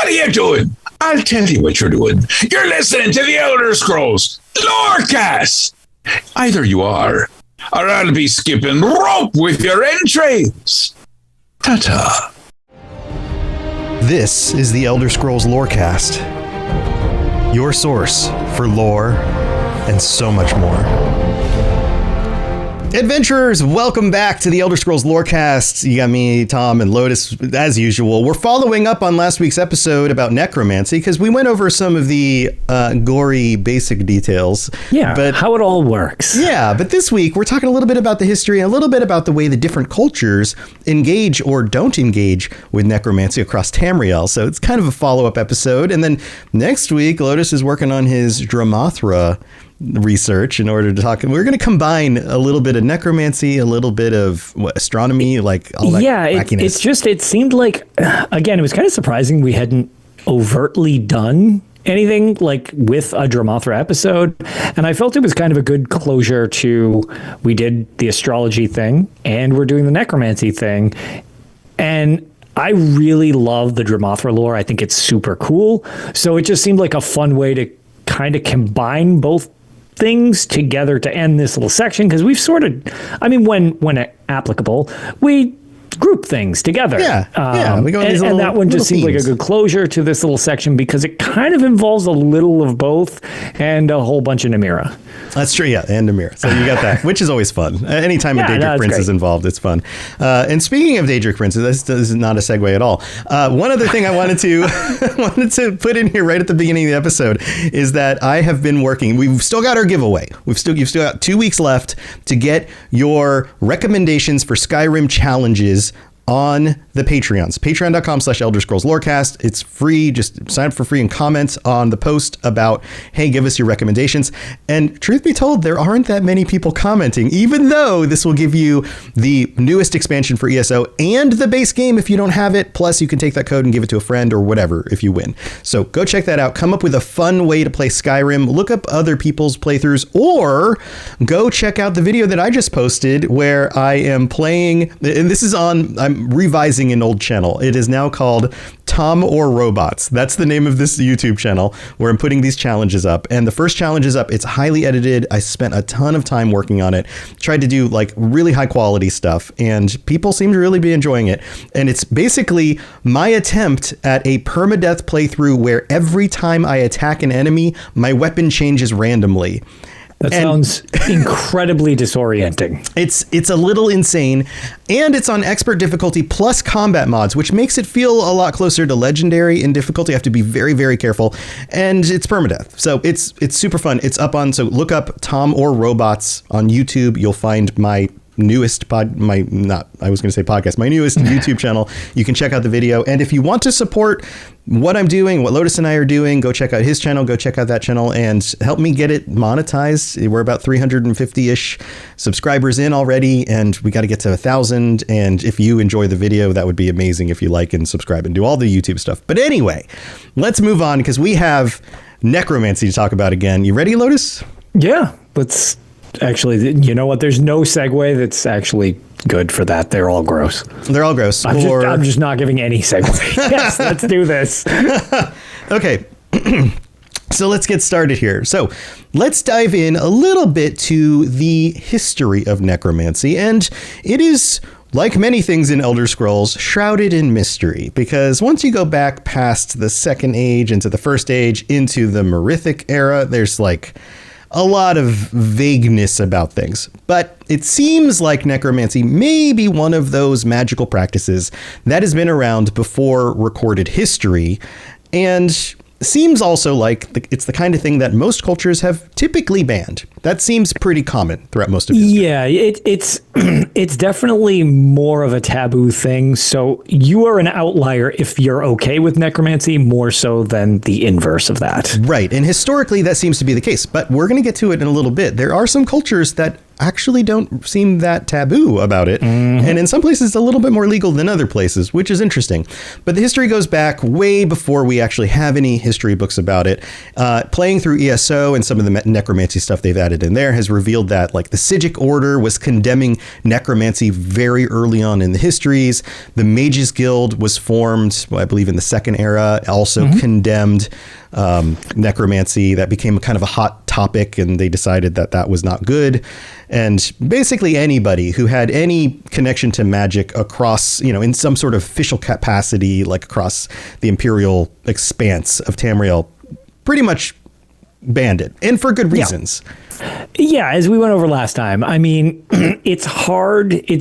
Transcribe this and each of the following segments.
are you doing? I'll tell you what you're doing. You're listening to the Elder Scrolls Lorecast. Either you are, or I'll be skipping rope with your entrails. Ta-ta. This is the Elder Scrolls Lorecast, your source for lore and so much more. Adventurers, welcome back to the Elder Scrolls Lorecast. You got me, Tom, and Lotus, as usual. We're following up on last week's episode about necromancy, because we went over some of the gory basic details. Yeah, but how it all works. Yeah, but this week, we're talking a little bit about the history and a little bit about the way the different cultures engage or don't engage with necromancy across Tamriel. So it's kind of a follow-up episode. And then next week, Lotus is working on his Dramathra research in order to talk. We're going to combine a little bit of necromancy, a little bit of astronomy, like all that. Yeah, it seemed like, again, it was kind of surprising we hadn't overtly done anything like with a Dramathra episode. And I felt it was kind of a good closure to, we did the astrology thing and we're doing the necromancy thing. And I really love the Dramathra lore. I think it's super cool. So it just seemed like a fun way to kind of combine both things together to end this little section, because we've sort of, I mean, when applicable, we group things together. We go into and that one just seemed like a good closure to this little section, because it kind of involves a little of both and a whole bunch of Namira. That's true, yeah, and Namira. So you got that, which is always fun. Anytime a Daedric Prince is involved, it's fun. And speaking of Daedric Princes, this is not a segue at all. One other thing I wanted to put in here right at the beginning of the episode is that I have been working. We've still got our giveaway. You've still got 2 weeks left to get your recommendations for Skyrim challenges on the Patreons. Patreon.com/Elder Scrolls Lorecast. It's free. Just sign up for free and comment on the post about, hey, give us your recommendations. And truth be told, there aren't that many people commenting, even though this will give you the newest expansion for ESO and the base game if you don't have it. Plus, you can take that code and give it to a friend or whatever if you win. So go check that out. Come up with a fun way to play Skyrim. Look up other people's playthroughs, or go check out the video that I just posted where I am playing, and this is on, I'm revising an old channel. It is now called Tom or Robots. That's the name of this YouTube channel where I'm putting these challenges up. And the first challenge is up. It's highly edited. I spent a ton of time working on it. Tried to do like really high quality stuff, and people seem to really be enjoying it. And it's basically my attempt at a permadeath playthrough where every time I attack an enemy, my weapon changes randomly. That sounds incredibly disorienting. It's a little insane, and it's on expert difficulty plus combat mods, which makes it feel a lot closer to legendary in difficulty. You have to be very, very careful, and it's permadeath. So it's super fun. It's up on, so look up Tom or Robots on YouTube. You'll find my newest my newest YouTube channel. You can check out the video. And if you want to support what I'm doing, what Lotus and I are doing, go check out his channel, go check out that channel, and help me get it monetized. We're about 350-ish subscribers in already, and we got to get to 1,000. And if you enjoy the video, that would be amazing if you like and subscribe and do all the YouTube stuff. But anyway, let's move on, because we have necromancy to talk about again. You ready, Lotus? Yeah, let's actually, you know what? There's no segue that's actually good for that. They're all gross. They're all gross. I'm just not giving any segue. Yes, let's do this. Okay. So let's get started here. So let's dive in a little bit to the history of necromancy. And it is, like many things in Elder Scrolls, shrouded in mystery, because once you go back past the Second Age into the First Age into the Merithic era, there's like a lot of vagueness about things. But it seems like necromancy may be one of those magical practices that has been around before recorded history, and seems also like it's the kind of thing that most cultures have typically banned. That seems pretty common throughout most of history. Yeah, it's it's definitely more of a taboo thing. So you are an outlier if you're okay with necromancy, more so than the inverse of that. Right. And historically, that seems to be the case. But we're going to get to it in a little bit. There are some cultures that actually don't seem that taboo about it. And in some places, it's a little bit more legal than other places, which is interesting. But the history goes back way before we actually have any history books about it. Playing through ESO and some of the necromancy stuff they've added in there has revealed that like the Psijic Order was condemning necromancy very early on in the histories. The Mages Guild was formed, I believe, in the Second Era, also condemned necromancy. That became kind of a hot topic, and they decided that that was not good. And basically anybody who had any connection to magic across, in some sort of official capacity, like across the imperial expanse of Tamriel, pretty much banned it, and for good reasons. Yeah, as we went over last time, I mean, it's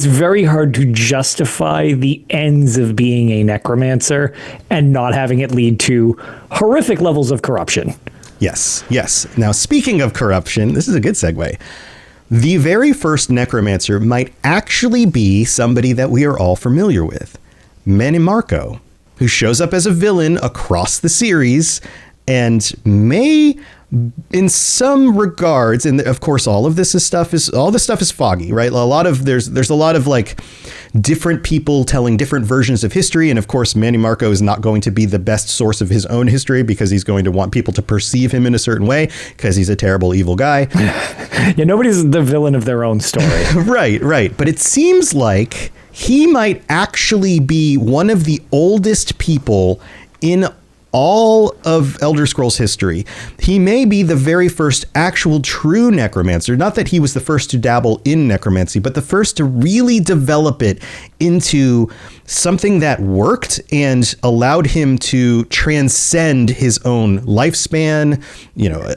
very hard to justify the ends of being a necromancer and not having it lead to horrific levels of corruption. Yes. Now, speaking of corruption, this is a good segue. The very first necromancer might actually be somebody that we are all familiar with, Manimarco, who shows up as a villain across the series and may, in some regards, and of course all this stuff is foggy, right? There's a lot of like different people telling different versions of history, and of course Manimarco is not going to be the best source of his own history because he's going to want people to perceive him in a certain way because he's a terrible evil guy. Yeah, nobody's the villain of their own story. Right. But it seems like he might actually be one of the oldest people in all of Elder Scrolls history. He may be the very first actual true necromancer. Not that he was the first to dabble in necromancy, but the first to really develop it into something that worked and allowed him to transcend his own lifespan,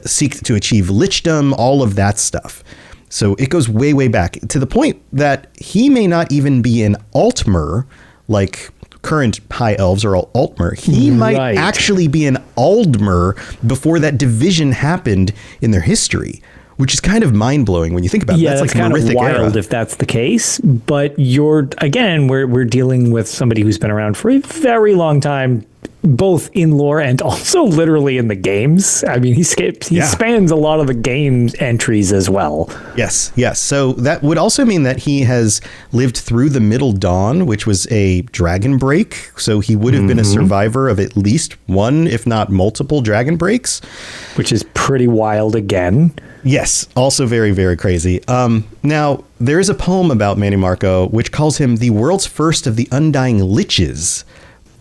seek to achieve lichdom, all of that stuff. So it goes way, way back to the point that he may not even be an Altmer, like current high elves are all Altmer. He might actually be an Aldmer before that division happened in their history, which is kind of mind-blowing when you think about it. That's like kind of wild if that's the case. But we're dealing with somebody who's been around for a very long time, both in lore and also literally in the games. I mean, he spans a lot of the games entries as well. Yes. So that would also mean that he has lived through the Middle Dawn, which was a dragon break. So he would have been a survivor of at least one, if not multiple dragon breaks. Which is pretty wild again. Yes, also very, very crazy. Now, there is a poem about Manimarco which calls him the world's first of the undying liches.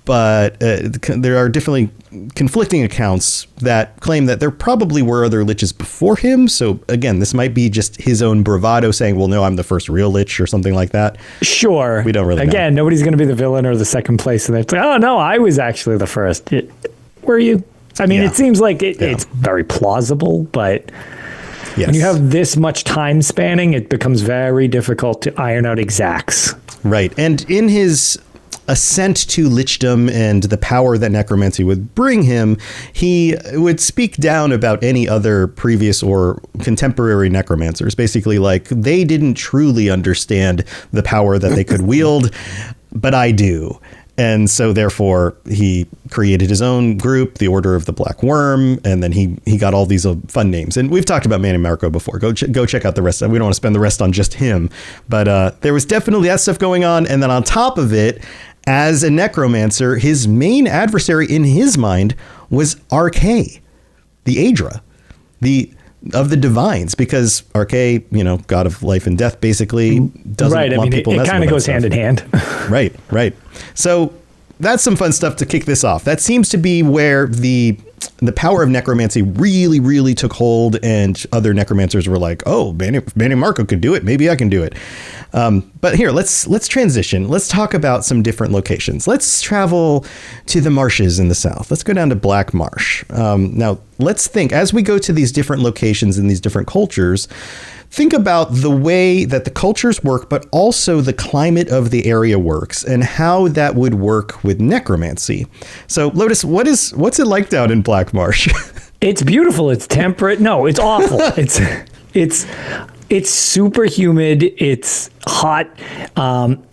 But there are definitely conflicting accounts that claim that there probably were other liches before him. So again, this might be just his own bravado saying, well, no, I'm the first real lich or something like that. Sure. We don't really know. Again, nobody's going to be the villain or the second place. And they're like, oh, no, I was actually the first. Were you? I mean, it seems like it's very plausible, but when you have this much time spanning, it becomes very difficult to iron out exacts. Right. And in his ascent to lichdom and the power that necromancy would bring him, he would speak down about any other previous or contemporary necromancers. Basically, like, they didn't truly understand the power that they could wield, but I do. And so therefore he created his own group, the Order of the Black Worm, and then he got all these fun names. And we've talked about Manimarco before. Go check out the rest. We don't want to spend the rest on just him, but there was definitely that stuff going on. And then on top of it, as a necromancer, his main adversary in his mind was Arche, the Aedra, of the divines, because Arche, god of life and death, basically doesn't want people messing with that. It kind of goes hand in hand. Right. So that's some fun stuff to kick this off. That seems to be where the power of necromancy really, really took hold, and other necromancers were like, oh, Manimarco could do it. Maybe I can do it. But here, let's transition. Let's talk about some different locations. Let's travel to the marshes in the south. Let's go down to Black Marsh. Now, let's think, as we go to these different locations in these different cultures, think about the way that the cultures work, but also the climate of the area works and how that would work with necromancy. So, Lotus, what's it like down in Black Marsh? It's beautiful. It's temperate. No, it's awful. It's super humid. It's hot.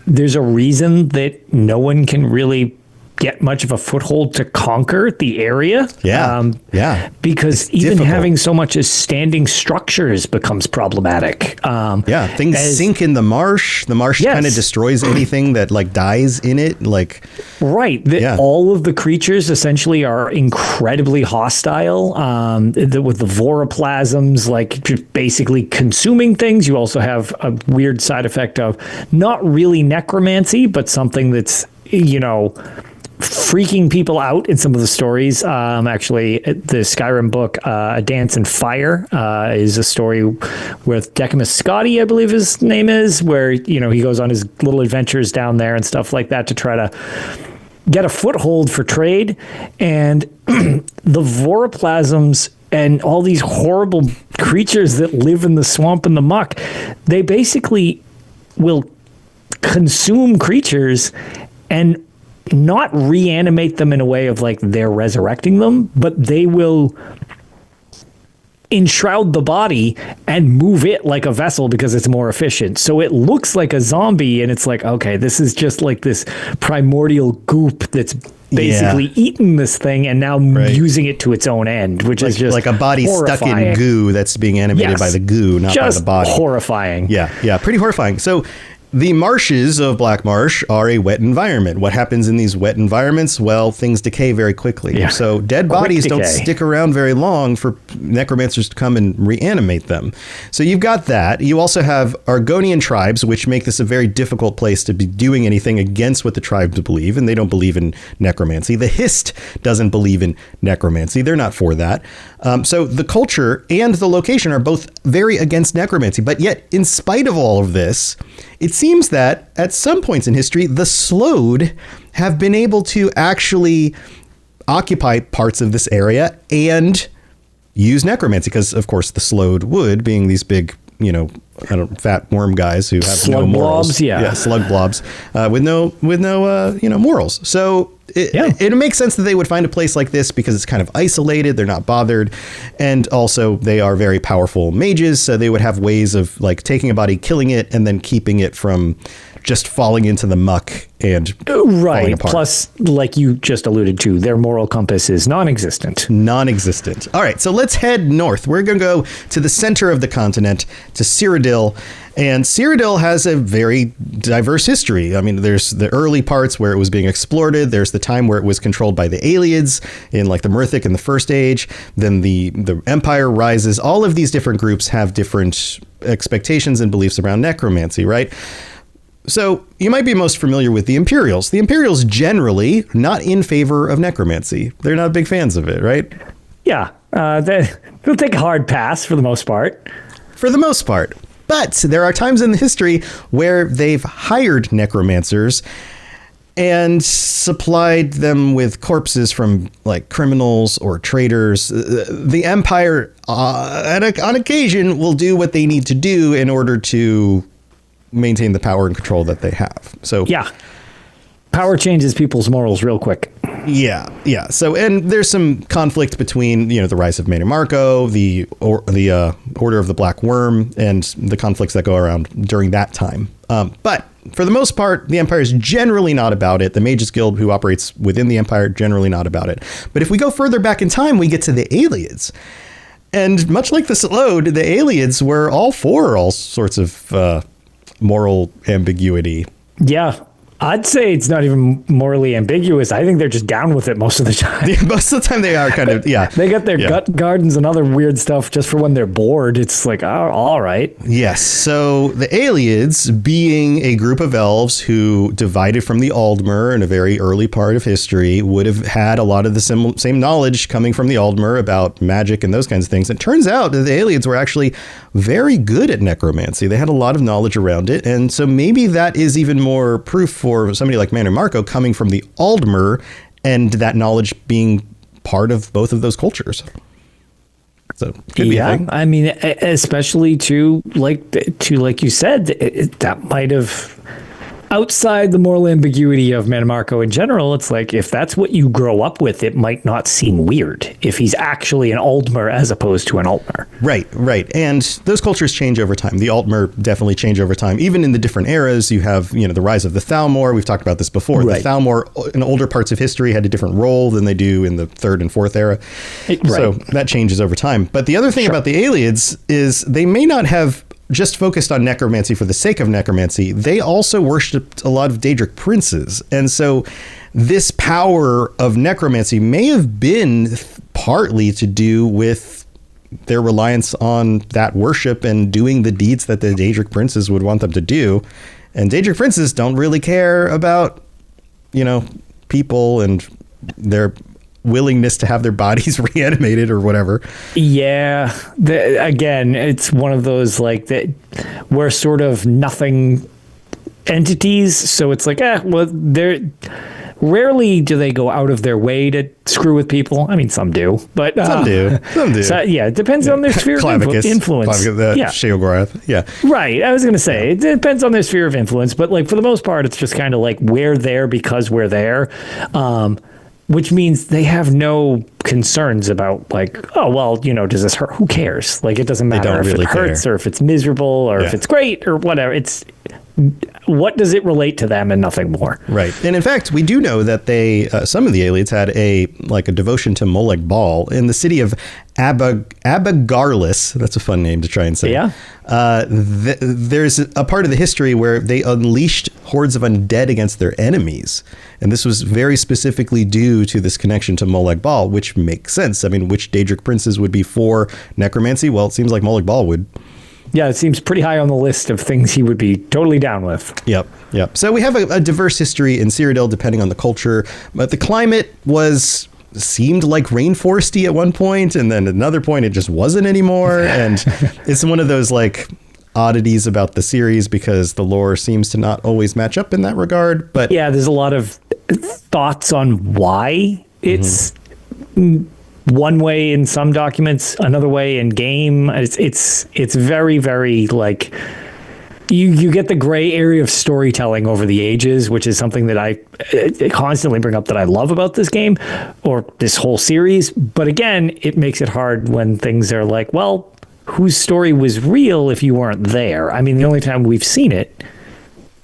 There's a reason that no one can really get much of a foothold to conquer the area. Because it's even difficult. having so much as standing structures becomes problematic. Things sink in the marsh. The marsh kind of destroys anything that like dies in it. Like, right. All of the creatures essentially are incredibly hostile. With the voroplasms, like just basically consuming things. You also have a weird side effect of not really necromancy, but something that's, freaking people out in some of the stories. Actually, the Skyrim book, A Dance in Fire, is a story with Decimus Scotti, I believe his name is, where, he goes on his little adventures down there and stuff like that to try to get a foothold for trade. And the voroplasms and all these horrible creatures that live in the swamp and the muck, they basically will consume creatures and not reanimate them in a way of like they're resurrecting them, but they will enshroud the body and move it like a vessel because it's more efficient. So it looks like a zombie, and it's like, okay, this is just like this primordial goop that's basically eaten this thing and now using it to its own end, which is just like a body stuck in goo that's being animated by the goo, not by the body. Horrifying. Yeah, pretty horrifying. So the marshes of Black Marsh are a wet environment. What happens in these wet environments? Well, things decay very quickly. Yeah. So dead bodies don't stick around very long for necromancers to come and reanimate them. So you've got that. You also have Argonian tribes, which make this a very difficult place to be doing anything against what the tribes believe, and they don't believe in necromancy. The Hist doesn't believe in necromancy. They're not for that. So the culture and the location are both very against necromancy. But yet, in spite of all of this, it seems that at some points in history, the Slowed have been able to actually occupy parts of this area and use necromancy, because, of course, the Slowed would, being these big, fat worm guys who have slug no morals. Blobs, yeah, slug blobs with no morals. So it makes sense that they would find a place like this because it's kind of isolated. They're not bothered. And also they are very powerful mages. So they would have ways of like taking a body, killing it, and then keeping it from just falling into the muck and falling apart. Plus, like you just alluded to, their moral compass is non-existent. All right, so let's head north. We're going to go to the center of the continent, to Cyrodiil. And Cyrodiil has a very diverse history. I mean, there's the early parts where it was being explored. There's the time where it was controlled by the Aelids in like the Murthic in the First Age. Then the Empire rises. All of these different groups have different expectations and beliefs around necromancy, right? So you might be most familiar with the Imperials. The Imperials generally not in favor of necromancy. They're not big fans of it, right? Yeah, they'll take a hard pass for the most part. But there are times in the history where they've hired necromancers and supplied them with corpses from like criminals or traitors. The Empire, on occasion, will do what they need to do in order to maintain the power and control that they have. So yeah, power changes people's morals real quick. Yeah. So, and there's some conflict between, the rise of Manu Marco, the Order of the Black Worm, and the conflicts that go around during that time. But for the most part, the Empire is generally not about it. The Mages Guild, who operates within the Empire, generally not about it. But if we go further back in time, we get to the Aelids. And much like the Slowed, the Aelids were all for all sorts of moral ambiguity. Yeah. I'd say it's not even morally ambiguous. I think they're just down with it most of the time. Yeah, most of the time they are kind of, yeah. They got their gut gardens and other weird stuff just for when they're bored. It's like, oh, all right. Yes. So the Aelids, being a group of elves who divided from the Aldmer in a very early part of history, would have had a lot of the same knowledge coming from the Aldmer about magic and those kinds of things. It turns out that the Aelids were actually very good at necromancy. They had a lot of knowledge around it. And so maybe that is even more proof for somebody like Manu Marco coming from the Aldmer and that knowledge being part of both of those cultures. So could be a thing. I mean, especially to like you said, that might have outside the moral ambiguity of Manmarco in general, it's like if that's what you grow up with, it might not seem weird if he's actually an Altmer as opposed to an Altmer. Right. And those cultures change over time. The Altmer definitely change over time. Even in the different eras, you have, the rise of the Thalmor. We've talked about this before. Right. The Thalmor in older parts of history had a different role than they do in the third and fourth era. So that changes over time. But the other thing about the Ayleids is they may not have just focused on necromancy for the sake of necromancy. They also worshipped a lot of Daedric princes. And so this power of necromancy may have been partly to do with their reliance on that worship and doing the deeds that the Daedric princes would want them to do. And Daedric princes don't really care about, people and their willingness to have their bodies reanimated or whatever. Yeah. Again, it's one of those that we're sort of nothing entities. So it's like, they're rarely do they go out of their way to screw with people. I mean, some do, but some do. So, it depends on their sphere of influence. Sheogorath. Yeah. Right. I was going to say, it depends on their sphere of influence, but for the most part, it's just kind of we're there because we're there. Which means they have no concerns about does this hurt? Who cares? It doesn't matter if it hurts or if it's miserable or if it's great or whatever. It's what does it relate to them and nothing more. Right. And in fact, we do know that some of the Ayleids had a devotion to Molag Bal in the city of Abagarlis. That's a fun name to try and say. Yeah. There's a part of the history where they unleashed hordes of undead against their enemies. And this was very specifically due to this connection to Molag Bal, which makes sense. I mean, which Daedric princes would be for necromancy? Well, it seems like Molag Bal would. Yeah, it seems pretty high on the list of things he would be totally down with. Yep. So we have a diverse history in Cyrodiil depending on the culture, but the climate seemed like rainforesty at one point, and then at another point it just wasn't anymore. And it's one of those oddities about the series because the lore seems to not always match up in that regard. But yeah, there's a lot of thoughts on why it's one way in some documents, another way in game. It's very, very you get the gray area of storytelling over the ages, which is something that I constantly bring up that I love about this game or this whole series. But again, it makes it hard when things are whose story was real if you weren't there? I mean, the only time we've seen it,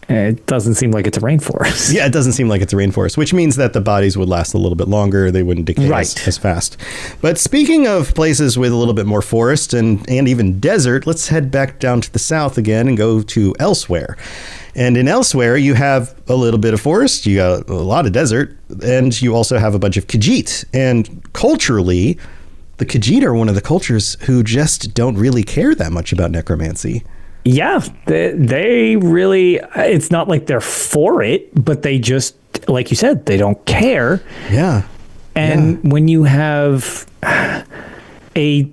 it doesn't seem like it's a rainforest. Yeah, it doesn't seem like it's a rainforest, which means that the bodies would last a little bit longer. They wouldn't decay as fast. But speaking of places with a little bit more forest and even desert, let's head back down to the south again and go to Elsewhere. And in Elsewhere, you have a little bit of forest, you got a lot of desert, and you also have a bunch of Khajiit. And culturally, the Khajiit are one of the cultures who just don't really care that much about necromancy. Yeah, they really, it's not like they're for it, but they just, like you said, they don't care. Yeah. And when you have a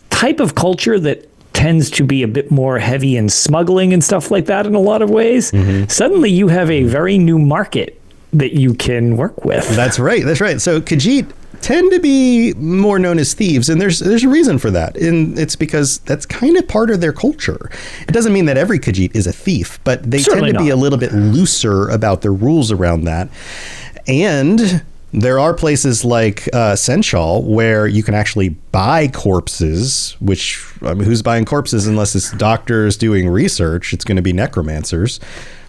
type of culture that tends to be a bit more heavy in smuggling and stuff like that in a lot of ways, suddenly you have a very new market that you can work with. That's right. So Khajiit tend to be more known as thieves, and there's a reason for that, and it's because that's kind of part of their culture. It doesn't mean that every Khajiit is a thief, but they tend to be a little bit looser about the rules around that. And there are places like Senchal where you can actually buy corpses, which, I mean, who's buying corpses unless it's doctors doing research? It's going to be necromancers.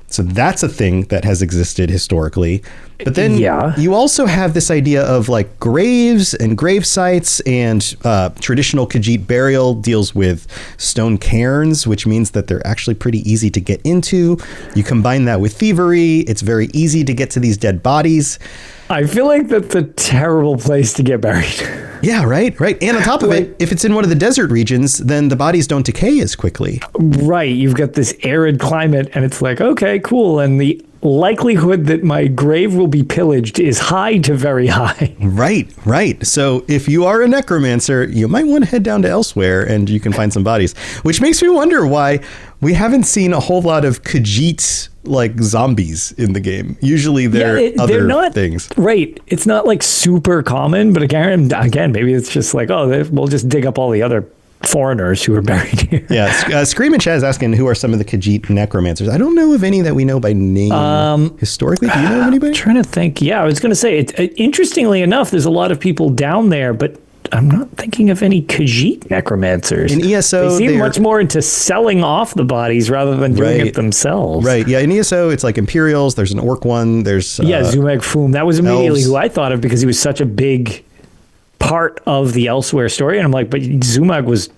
So that's a thing that has existed historically. But then you also have this idea of graves and grave sites, and traditional Khajiit burial deals with stone cairns, which means that they're actually pretty easy to get into. You combine that with thievery. It's very easy to get to these dead bodies. I feel like that's a terrible place to get buried. Yeah, right. And on top of it, if it's in one of the desert regions, then the bodies don't decay as quickly. Right. You've got this arid climate, and it's okay, cool. And the likelihood that my grave will be pillaged is high to very high. Right. So if you are a necromancer, you might want to head down to Elsewhere and you can find some bodies, which makes me wonder why we haven't seen a whole lot of Khajiit zombies in the game. Usually they're other things. Right. It's not super common, but again, maybe it's just we'll just dig up all the other foreigners who are buried here. Yeah. Scream and Chaz asking, who are some of the Khajiit necromancers? I don't know of any that we know by name. Historically, do you know of anybody? I'm trying to think. Yeah, I was going to say, interestingly enough, there's a lot of people down there, but I'm not thinking of any Khajiit necromancers. In ESO, they seem much more into selling off the bodies rather than doing it themselves. Right. Yeah. In ESO, it's like Imperials. There's an Orc one. There's Zumeg Foom. That was immediately elves. who I thought of because he was such a big part of the Elsewhere story, and I'm like, but Zumag was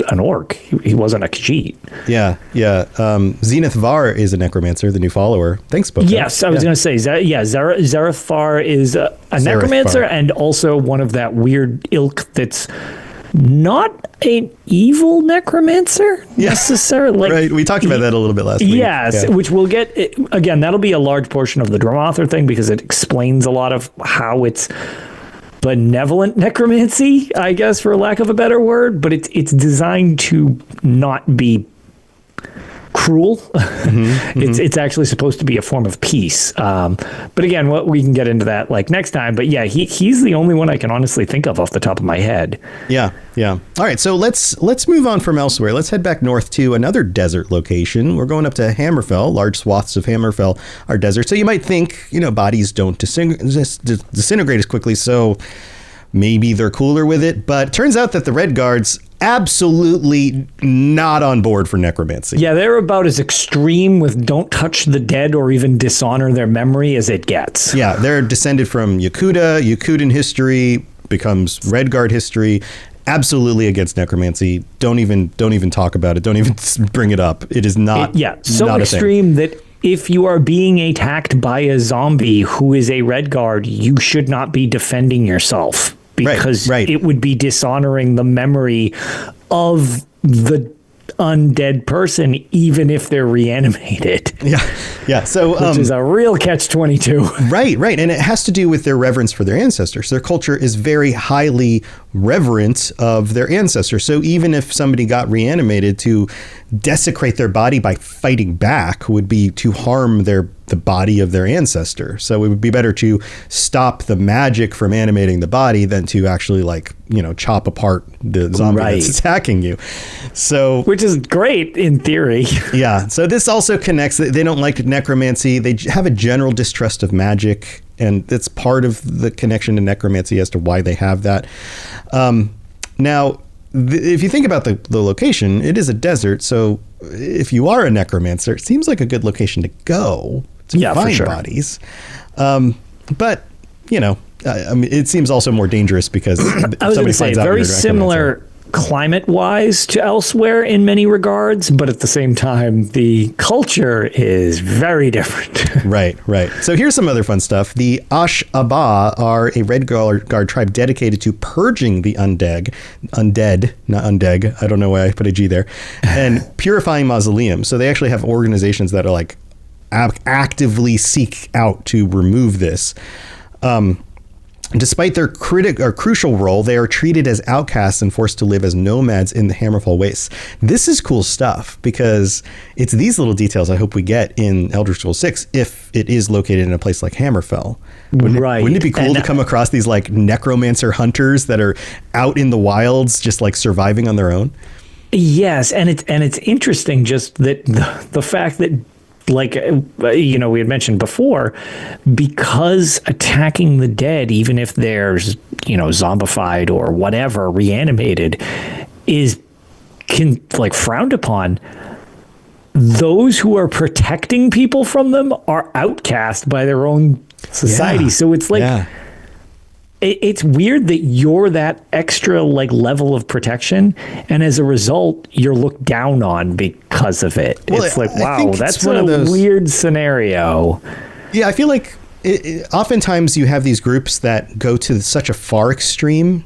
an Orc. He wasn't a Khajiit. Yeah. Zenith Var is a necromancer, the new follower. Thanks, Book. Yes, I was going to say, Zareth Var is a necromancer and also one of that weird ilk that's not an evil necromancer necessarily. Like, right, we talked about that a little bit last week. Yes, which we'll get, again, that'll be a large portion of the Dromothor thing because it explains a lot of how it's benevolent necromancy, I guess, for lack of a better word, but it's designed to not be cruel. It's actually supposed to be a form of peace. But again, we can get into that like next time. But yeah, he's the only one I can honestly think of off the top of my head. Yeah. All right, so let's move on from Elsewhere. Let's head back north to another desert location. We're going up to Hammerfell. Large swaths of Hammerfell are desert. So you might think, bodies don't disintegrate as quickly, so maybe they're cooler with it. But it turns out that the Red Guards absolutely not on board for necromancy. Yeah, they're about as extreme with don't touch the dead or even dishonor their memory as it gets. Yeah, they're descended from Yakuta. Yakutan history becomes Red Guard history. Absolutely against necromancy. Don't even talk about it. Don't even bring it up. It is not. So not extreme that if you are being attacked by a zombie who is a Red Guard, you should not be defending yourself. Because it would be dishonoring the memory of the undead person, even if they're reanimated. Yeah. So, which is a real catch-22. Right. And it has to do with their reverence for their ancestors. Their culture is very highly reverent of their ancestors. So even if somebody got reanimated, to desecrate their body by fighting back would be to harm the body of their ancestor. So it would be better to stop the magic from animating the body than to actually chop apart the zombie that's attacking you. So, which is great in theory. Yeah. So this also connects. They don't like necromancy. They have a general distrust of magic, and it's part of the connection to necromancy as to why they have that. Now, if you think about the location, it is a desert. So if you are a necromancer, it seems like a good location to go to find bodies. But, it seems also more dangerous because I was going to say very similar climate-wise to Elsewhere in many regards, but at the same time, the culture is very different. Right. So here's some other fun stuff. The Ash Aba are a Red Guard tribe dedicated to purging the undead, not undeg. I don't know why I put a G there, and purifying mausoleums. So they actually have organizations that are actively seek out to remove this. Despite their crucial role, they are treated as outcasts and forced to live as nomads in the Hammerfall Wastes. This is cool stuff because it's these little details I hope we get in Elder Scrolls 6 if it is located in a place like Hammerfell. Wouldn't it be cool to come across these necromancer hunters that are out in the wilds just surviving on their own? Yes, and it's interesting just that the fact that we had mentioned before, because attacking the dead, even if they're, zombified or whatever, reanimated, is frowned upon. Those who are protecting people from them are outcast by their own society. So it's it's weird that you're that extra level of protection, and as a result, you're looked down on because of it. Well, it's wow, that's one of those weird scenario. Yeah, I feel like oftentimes you have these groups that go to such a far extreme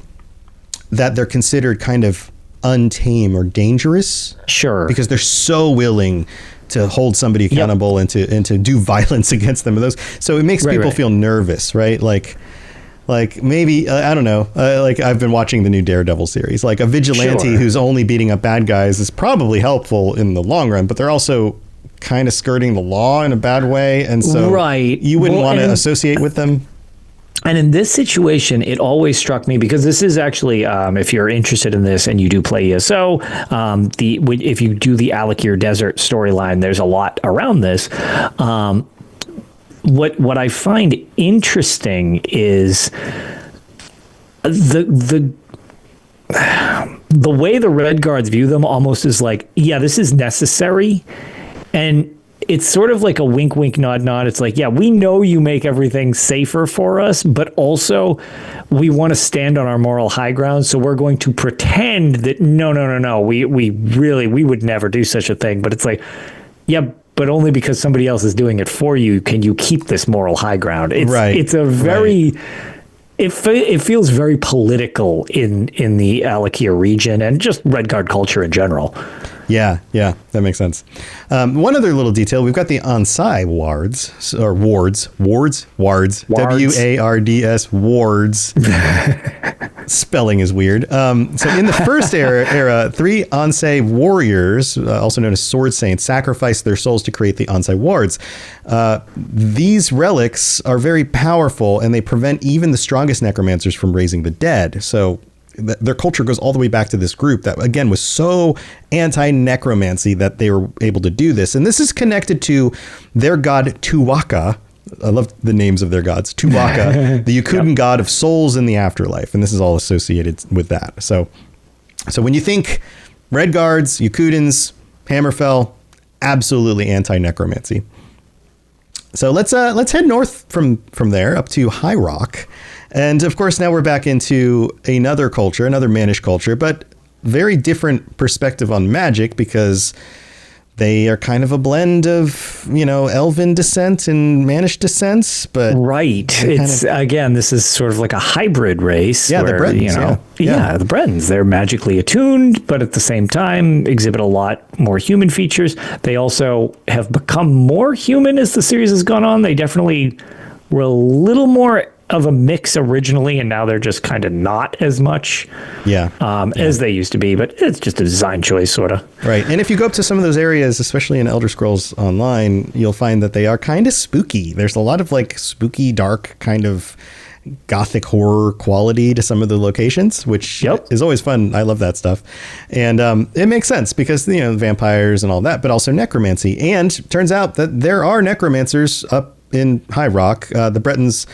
that they're considered kind of untame or dangerous. Sure. Because they're so willing to hold somebody accountable and to do violence against them. So it makes people feel nervous, right? Maybe, I don't know, I've been watching the new Daredevil series. A vigilante who's only beating up bad guys is probably helpful in the long run, but they're also kind of skirting the law in a bad way. And so you wouldn't want to associate with them. And in this situation, it always struck me, because this is actually, if you're interested in this and you do play ESO, if you do the Alakir Desert storyline, there's a lot around this. What I find interesting is the way the Red Guards view them almost is like, yeah, this is necessary. And it's sort of like a wink, wink, nod, nod. It's like, yeah, we know you make everything safer for us, but also we want to stand on our moral high ground. So we're going to pretend that no. We would never do such a thing. But it's like, yeah, but only because somebody else is doing it for you can you keep this moral high ground. It's a very... Right. It feels very political in the Alakir region and just Red Guard culture in general. Yeah, that makes sense. One other little detail: we've got the Ansai wards, or wards, WARDS, wards. Spelling is weird. So in the first era, 3 Ansai warriors, also known as sword saints, sacrificed their souls to create the Ansai wards. These relics are very powerful, and they prevent even the strongest necromancers from raising the dead. So their culture goes all the way back to this group that, again, was so anti-necromancy that they were able to do this. And this is connected to their god Tuwaka. I love the names of their gods. Tuwaka, the Yakuden god of souls in the afterlife. And this is all associated with that. So when you think Red Guards, Yakudens, Hammerfell, absolutely anti-necromancy. So let's head north from there up to High Rock. And of course, now we're back into another culture, another Manish culture, but very different perspective on magic, because they are kind of a blend of, Elven descent and Manish descent, but right. It's again, this is sort of like a hybrid race. Yeah, where, the Bretons. The Bretons. They're magically attuned, but at the same time exhibit a lot more human features. They also have become more human as the series has gone on. They definitely were a little more of a mix originally, and now they're just kind of not as much as they used to be, but it's just a design choice, sort of. Right. And if you go up to some of those areas, especially in Elder Scrolls Online, you'll find that they are kind of spooky. There's a lot of like spooky, dark kind of gothic horror quality to some of the locations, which is always fun. I love that stuff. And it makes sense because, vampires and all that, but also necromancy. And turns out that there are necromancers up in High Rock. The Bretons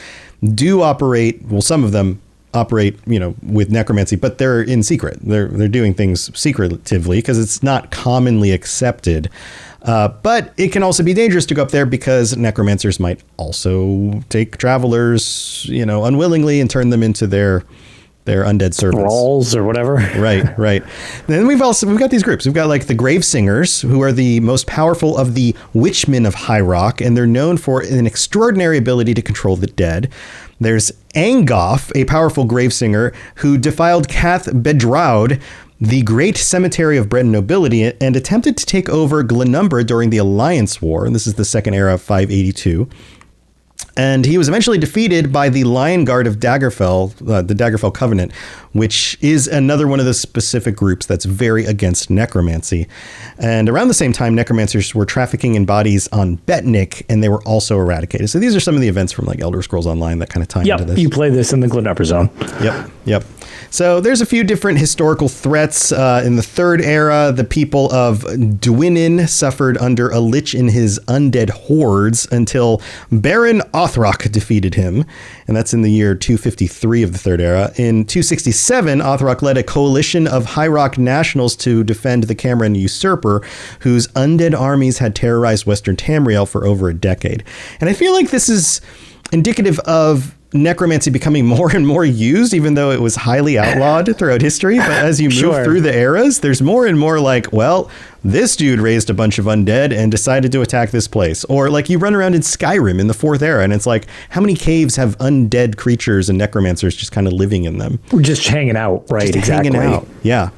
do operate, some of them operate, with necromancy, but they're in secret. They're doing things secretively because it's not commonly accepted. But it can also be dangerous to go up there because necromancers might also take travelers, unwillingly and turn them into their undead servants. Thralls or whatever. Right. Then we've got these groups. We've got like the Grave Singers, who are the most powerful of the Witchmen of High Rock, and they're known for an extraordinary ability to control the dead. There's Angoff, a powerful grave singer who defiled Cath Bedraud, the great cemetery of Breton nobility, and attempted to take over Glenumbra during the Alliance War. And this is the second era of 582. And he was eventually defeated by the Lion Guard of Daggerfell, the Daggerfell Covenant, which is another one of the specific groups that's very against necromancy. And around the same time, necromancers were trafficking in bodies on Betnik, and they were also eradicated. So these are some of the events from like Elder Scrolls Online that kind of tie into this. You play this in the Glenumbra zone. Yep. So there's a few different historical threats. In the third era, the people of Dwynnin suffered under a lich in his undead hordes until Baron Othrock defeated him. And that's in the year 253 of the third era. In 267, Othrock led a coalition of High Rock nationals to defend the Cameron usurper, whose undead armies had terrorized Western Tamriel for over a decade. And I feel like this is indicative of necromancy becoming more and more used, even though it was highly outlawed throughout history. But as you move through the eras, there's more and more like, well, this dude raised a bunch of undead and decided to attack this place. Or like you run around in Skyrim in the fourth era, and it's like, how many caves have undead creatures and necromancers just kind of living in them? We're just hanging out, right? Just exactly. Hanging out. Yeah.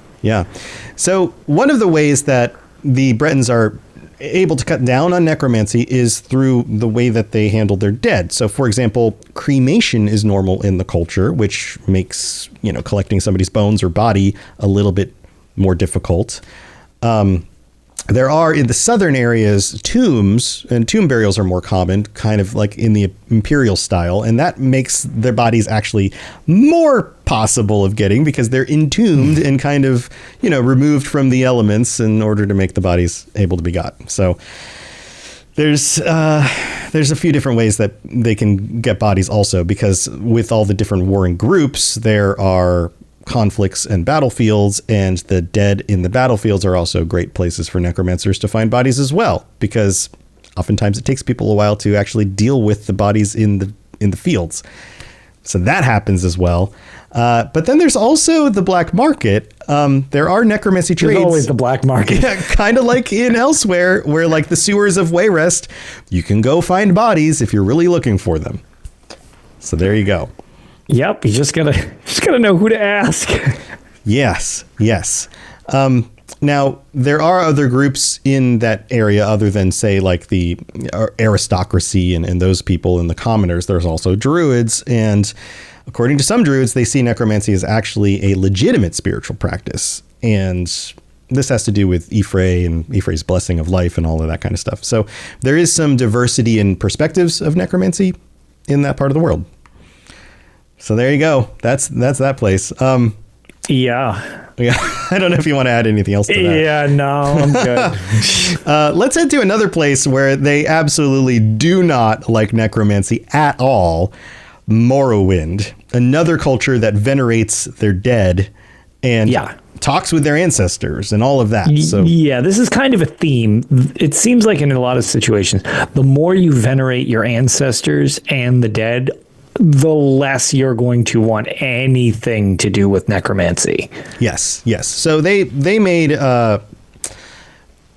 So one of the ways that the Bretons are able to cut down on necromancy is through the way that they handle their dead. So, for example, cremation is normal in the culture, which makes, collecting somebody's bones or body a little bit more difficult. There are, in the southern areas, tombs, and tomb burials are more common, kind of like in the imperial style, and that makes their bodies actually more possible of getting because they're entombed and kind of, removed from the elements in order to make the bodies able to be got. So there's a few different ways that they can get bodies also, because with all the different warring groups, there are conflicts and battlefields, and the dead in the battlefields are also great places for necromancers to find bodies as well, because oftentimes it takes people a while to actually deal with the bodies in the fields. So that happens as well. But then there's also the black market. There are necromancy trades. There's always the black market. Yeah, kind of like in Elsewhere, where like the sewers of Wayrest, you can go find bodies if you're really looking for them. So there you go. Yep, you just gotta know who to ask. Yes. Now, there are other groups in that area other than, say, like the aristocracy and those people and the commoners. There's also druids, and according to some druids, they see necromancy as actually a legitimate spiritual practice. And this has to do with Ifrei and Ifrei's blessing of life and all of that kind of stuff. So there is some diversity in perspectives of necromancy in that part of the world. So there you go. That's that place. Yeah. I don't know if you want to add anything else to that. Yeah, no, I'm good. Let's head to another place where they absolutely do not like necromancy at all. Morrowind, another culture that venerates their dead and talks with their ancestors and all of that. So yeah, this is kind of a theme. It seems like in a lot of situations, the more you venerate your ancestors and the dead, the less you're going to want anything to do with necromancy. Yes. So they made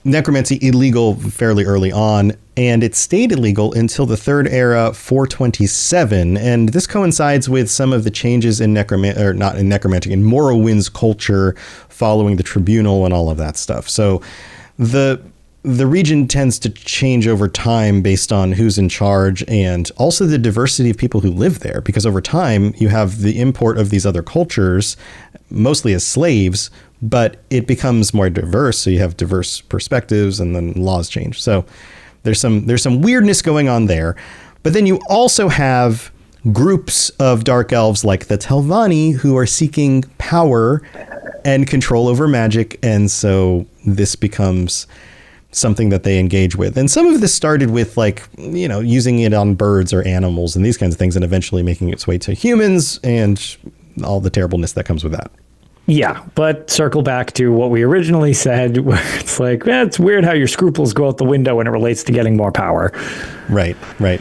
necromancy illegal fairly early on, and it stayed illegal until the Third Era 427. And this coincides with some of the changes in necromantic, in Morrowind's culture following the tribunal and all of that stuff. So the region tends to change over time based on who's in charge and also the diversity of people who live there, because over time you have the import of these other cultures, mostly as slaves, but it becomes more diverse. So you have diverse perspectives and then laws change. So there's some weirdness going on there. But then you also have groups of dark elves like the Telvanni who are seeking power and control over magic. And so this becomes something that they engage with. And some of this started with using it on birds or animals and these kinds of things, and eventually making its way to humans and all the terribleness that comes with that. Yeah, but circle back to what we originally said, where it's like, it's weird how your scruples go out the window when it relates to getting more power. Right.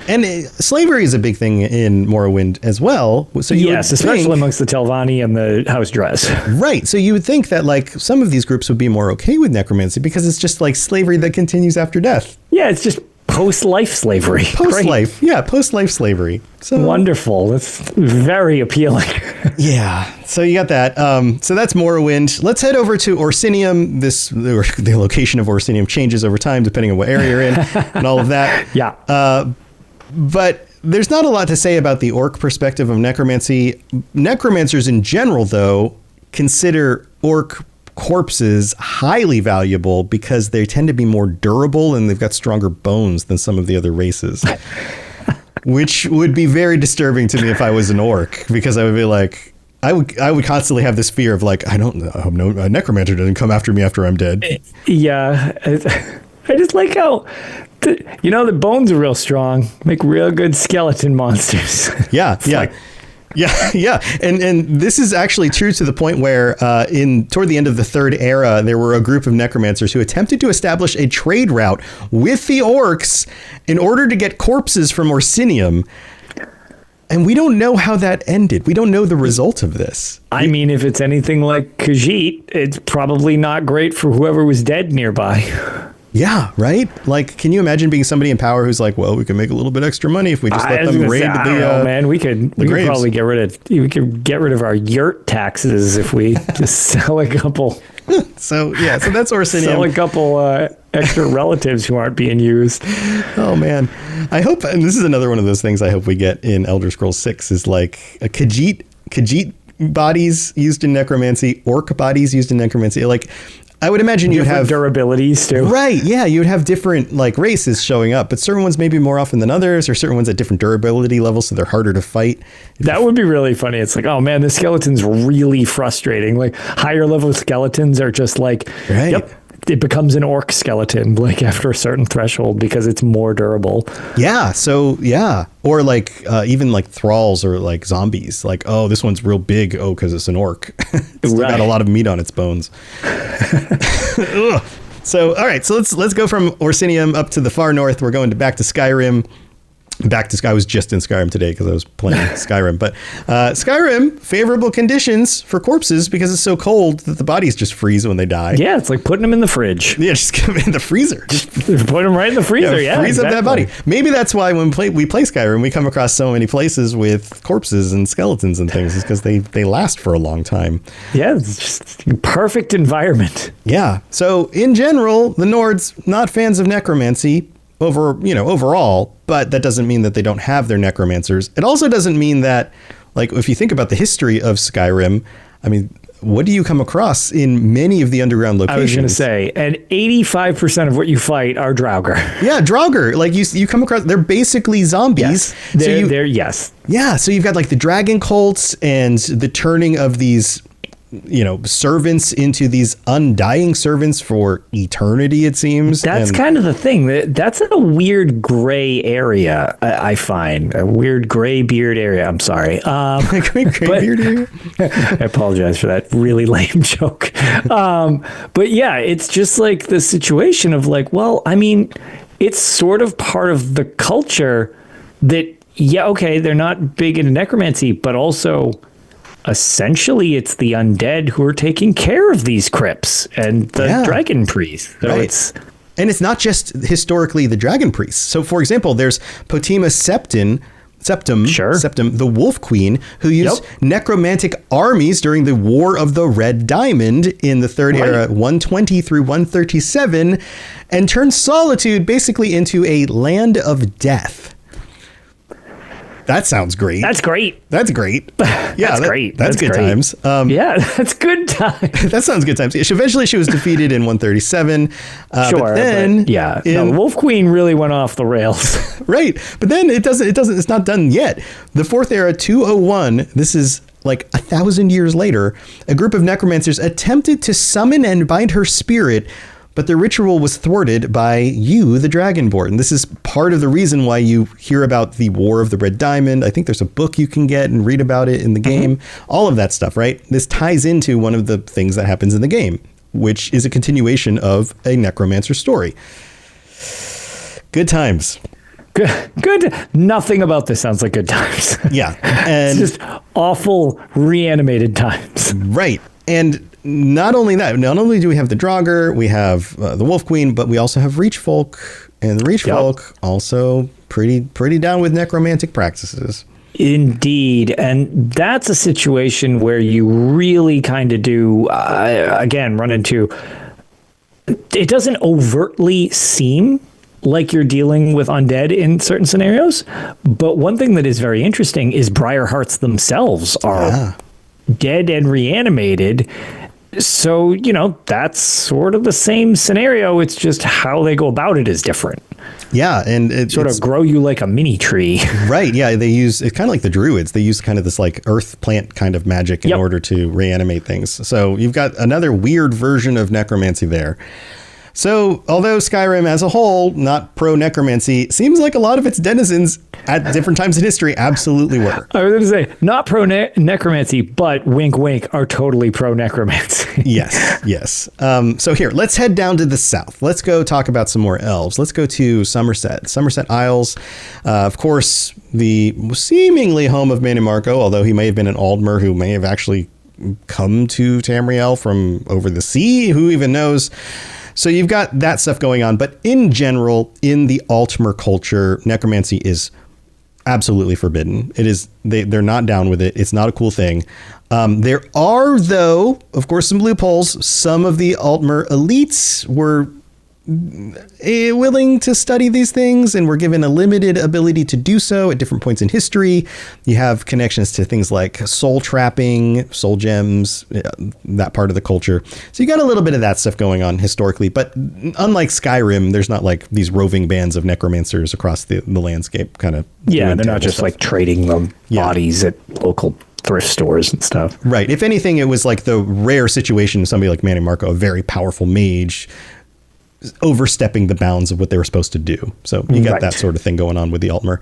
And slavery is a big thing in Morrowind as well. So yes, especially amongst the Telvanni and the House Dress. Right. So you would think that some of these groups would be more okay with necromancy because it's just like slavery that continues after death. Yeah, it's just post-life slavery. Post-life slavery. So wonderful. That's very appealing. Yeah. So you got that. So that's Morrowind. Let's head over to Orsinium. The location of Orsinium changes over time depending on what area you're in and all of that. Yeah. But there's not a lot to say about the orc perspective of necromancy. Necromancers in general, though, consider orc corpses highly valuable because they tend to be more durable and they've got stronger bones than some of the other races, which would be very disturbing to me if I was an orc, because I would be like, I would constantly have this fear of I don't know, a necromancer doesn't come after me after I'm dead. Yeah. I just like how, the bones are real strong, make real good skeleton monsters. Yeah. Yeah. And this is actually true to the point where toward the end of the Third Era, there were a group of necromancers who attempted to establish a trade route with the orcs in order to get corpses from Orsinium. And we don't know how that ended. We don't know the result of this. I mean, if it's anything like Khajiit, it's probably not great for whoever was dead nearby. Yeah, right? Can you imagine being somebody in power who's like, well, we can make a little bit extra money if we just let them raid man, we could probably get rid of our yurt taxes if we just sell a couple. So that's Orsinium. Sell a couple extra relatives who aren't being used. Oh, man. I hope, and this is another one of those things I hope we get in Elder Scrolls 6, is like a Khajiit bodies used in necromancy, orc bodies used in necromancy. I would imagine you'd have durabilities too. Right. Yeah. You would have different like races showing up, but certain ones maybe more often than others, or certain ones at different durability levels. So they're harder to fight. That would be really funny. It's like, oh man, the skeleton's really frustrating. Like higher level skeletons are just like, right. Yep. It becomes an orc skeleton like after a certain threshold because it's more durable. Yeah. So yeah. Or like even like thralls or like zombies. Like, oh, this one's real big. Oh, because it's an orc. It's still got a lot of meat on its bones. So all right. So let's go from Orsinium up to the far north. We're going back to Skyrim. I was just in Skyrim today because I was playing Skyrim. But Skyrim, favorable conditions for corpses because it's so cold that the bodies just freeze when they die. Yeah, it's like putting them in the fridge. Yeah, just put them in the freezer. Just put them right in the freezer. Yeah, freeze up that body. Maybe that's why when we play Skyrim, we come across so many places with corpses and skeletons and things, is because they last for a long time. Yeah, it's just a perfect environment. Yeah. So in general, the Nords not fans of necromancy overall, but that doesn't mean that they don't have their necromancers. It also doesn't mean that, like, if you think about the history of Skyrim, I mean, what do you come across in many of the underground locations? I was going to say, and 85% of what you fight are Draugr. Yeah, Draugr. Like you come across, they're basically zombies. Yes, they're yes. Yeah, so you've got like the dragon cults and the turning of these servants into these undying servants for eternity, it seems. That's kind of the thing. That's a weird gray area, I find. A weird gray beard area. I'm sorry. Beard area? I apologize for that really lame joke. But yeah, it's just like the situation of like, well, I mean, it's sort of part of the culture that, yeah, okay, they're not big into necromancy, but also essentially it's the undead who are taking care of these crypts and the dragon priests. So right. And it's not just historically the dragon priests. So for example, there's Potima Septim, the Wolf Queen, who used necromantic armies during the War of the Red Diamond in the Third Era, 120 through 137, and turned Solitude basically into a land of death. That sounds great. That's great. That's great. Yeah, that's great. That's good great. Times. Yeah, that's good times. That sounds good times. Eventually, she was defeated in 137. Sure, but then the Wolf Queen really went off the rails. Right, but then it doesn't. It's not done yet. The Fourth Era, 201. This is like 1,000 years later. A group of necromancers attempted to summon and bind her spirit, but the ritual was thwarted by you, the Dragonborn. This is part of the reason why you hear about the War of the Red Diamond. I think there's a book you can get and read about it in the game. All of that stuff, right? This ties into one of the things that happens in the game, which is a continuation of a necromancer story. Good times. Good. Nothing about this sounds like good times. Yeah. And it's just awful reanimated times. Right. And not only do we have the Draugr, we have the Wolf Queen, but we also have Reachfolk, and the Reachfolk also pretty down with necromantic practices. Indeed. And that's a situation where you really kind of do, again, run into, it doesn't overtly seem like you're dealing with undead in certain scenarios, but one thing that is very interesting is Briarhearts themselves are dead and reanimated. So, that's sort of the same scenario. It's just how they go about it is different. Yeah, and it's grow you like a mini tree. Right, yeah, it's kind of like the Druids. They use kind of this like earth plant kind of magic in order to reanimate things. So you've got another weird version of necromancy there. So, although Skyrim as a whole, not pro-necromancy, seems like a lot of its denizens at different times in history absolutely were. I was going to say, not pro-necromancy, but wink, wink, are totally pro-necromancy. Yes. So here, let's head down to the south. Let's go talk about some more elves. Let's go to Somerset Isles. Of course, the seemingly home of Mannimarco, although he may have been an Aldmer who may have actually come to Tamriel from over the sea. Who even knows? So you've got that stuff going on. But in general, in the Altmer culture, necromancy is absolutely forbidden. It is. They're not down with it. It's not a cool thing. There are, though, of course, some loopholes. Some of the Altmer elites were willing to study these things and were given a limited ability to do so at different points in history. You have connections to things like soul trapping, soul gems, that part of the culture. So you got a little bit of that stuff going on historically, but unlike Skyrim, there's not like these roving bands of necromancers across the landscape kind of. Yeah, they're not just like trading them bodies at local thrift stores and stuff. Right. If anything, it was like the rare situation of somebody like Manny Marco, a very powerful mage, overstepping the bounds of what they were supposed to do. So you got that sort of thing going on with the Altmer.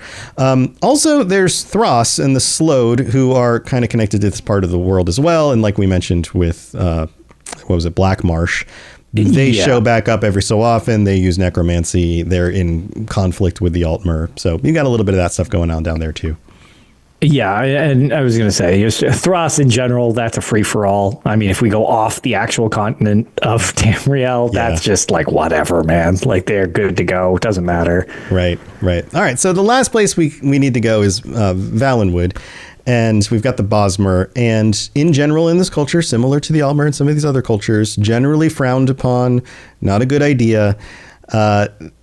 Also, there's Thras and the Slode, who are kind of connected to this part of the world as well. And like we mentioned with, Black Marsh, they show back up every so often. They use necromancy. They're in conflict with the Altmer. So you got a little bit of that stuff going on down there too. Yeah, and I was going to say, Thras in general, that's a free-for-all. I mean, if we go off the actual continent of Tamriel, that's just like whatever, man. Like, they're good to go. It doesn't matter. Right. All right, so the last place we need to go is Valenwood, and we've got the Bosmer. And in general, in this culture, similar to the Altmer and some of these other cultures, generally frowned upon, not a good idea.